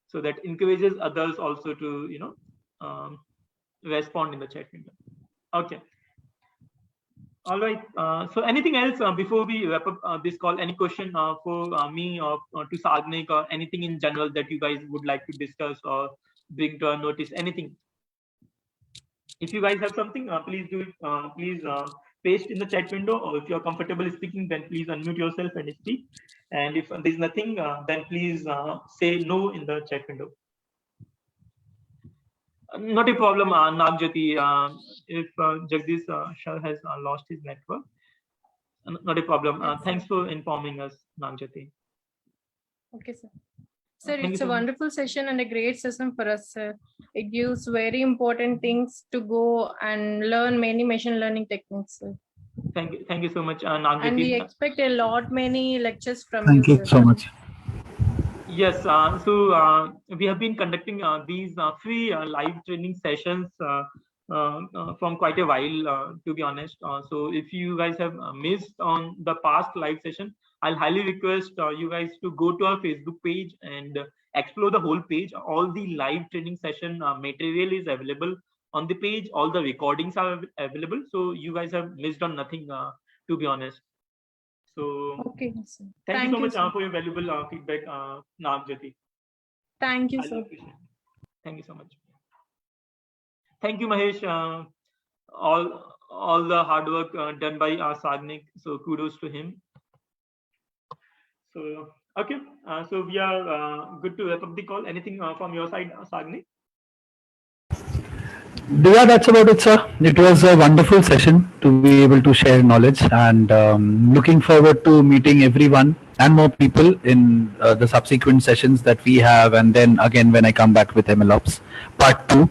so that encourages others also to respond in the chat window. Okay. All right. So anything else before we wrap up this call? Any question for me or to Sagnik, or anything in general that you guys would like to discuss or bring to our notice? Anything? If you guys have something, please do it. Please paste in the chat window, or if you're comfortable speaking, then please unmute yourself and speak. And if there's nothing, then please say no in the chat window. Not a problem, Nagjyoti. If Jagdish Shah has lost his network, not a problem. Thanks for informing us, Nagjyoti. Okay, sir. Sir, it's a wonderful session and a great session for us, sir. It gives very important things to go and learn many machine learning techniques, sir. Thank you so much, Nagjyoti. And we expect many lectures from Thank you so much. Yes, so we have been conducting these free live training sessions from quite a while, to be honest. So if you guys have missed on the past live session, I'll highly request you guys to go to our Facebook page and explore the whole page. All the live training session material is available on the page. All the recordings are available. So you guys have missed on nothing, to be honest. So okay, sir. Thank you so much for your valuable feedback, Nagjyoti. Thank you, sir. Thank you so much. Thank you, Mahesh. All the hard work done by Sagnik. So kudos to him. So okay, so we are good to wrap up the call. Anything from your side, Sagnik? Yeah, that's about it, sir. It was a wonderful session to be able to share knowledge, and looking forward to meeting everyone and more people in the subsequent sessions that we have, and then again when I come back with MLOps part 2.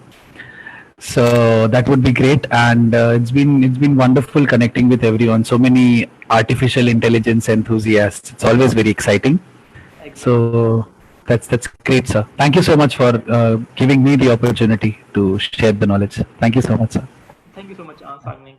So that would be great, and it's been wonderful connecting with everyone. So many artificial intelligence enthusiasts. It's always very exciting. Exactly. So that's great, sir. Thank you so much for giving me the opportunity to share the knowledge. Thank you so much, sir. Thank you so much, Sagnik.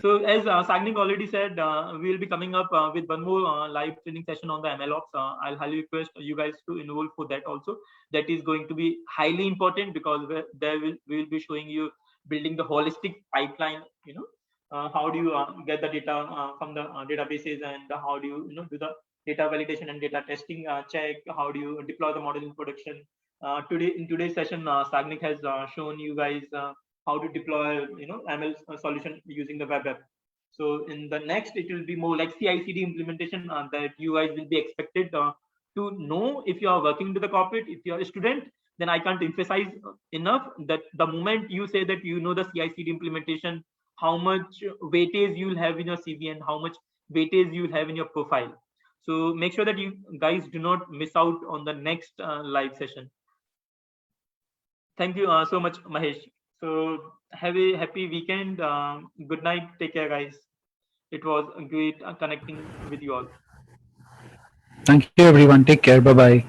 So as Sagnik already said, we'll be coming up with one more live training session on the MLOps. I'll highly request you guys to enroll for that also. That is going to be highly important, because we will be showing you building the holistic pipeline. How do you get the data from the databases, and how do you do the data validation and data testing check? How do you deploy the model in production? In today's session, Sagnik has shown you guys how to deploy ML solution using the web app. So in the next, it will be more like CI/CD implementation that you guys will be expected to know. If you are working into the corporate, if you are a student, then I can't emphasize enough that the moment you say that you know the CI/CD implementation, how much weightage you'll have in your CV and how much weightage you'll have in your profile. So make sure that you guys do not miss out on the next live session. Thank you so much, Mahesh. So have a happy weekend. Good night. Take care, guys. It was great connecting with you all. Thank you, everyone. Take care. Bye-bye.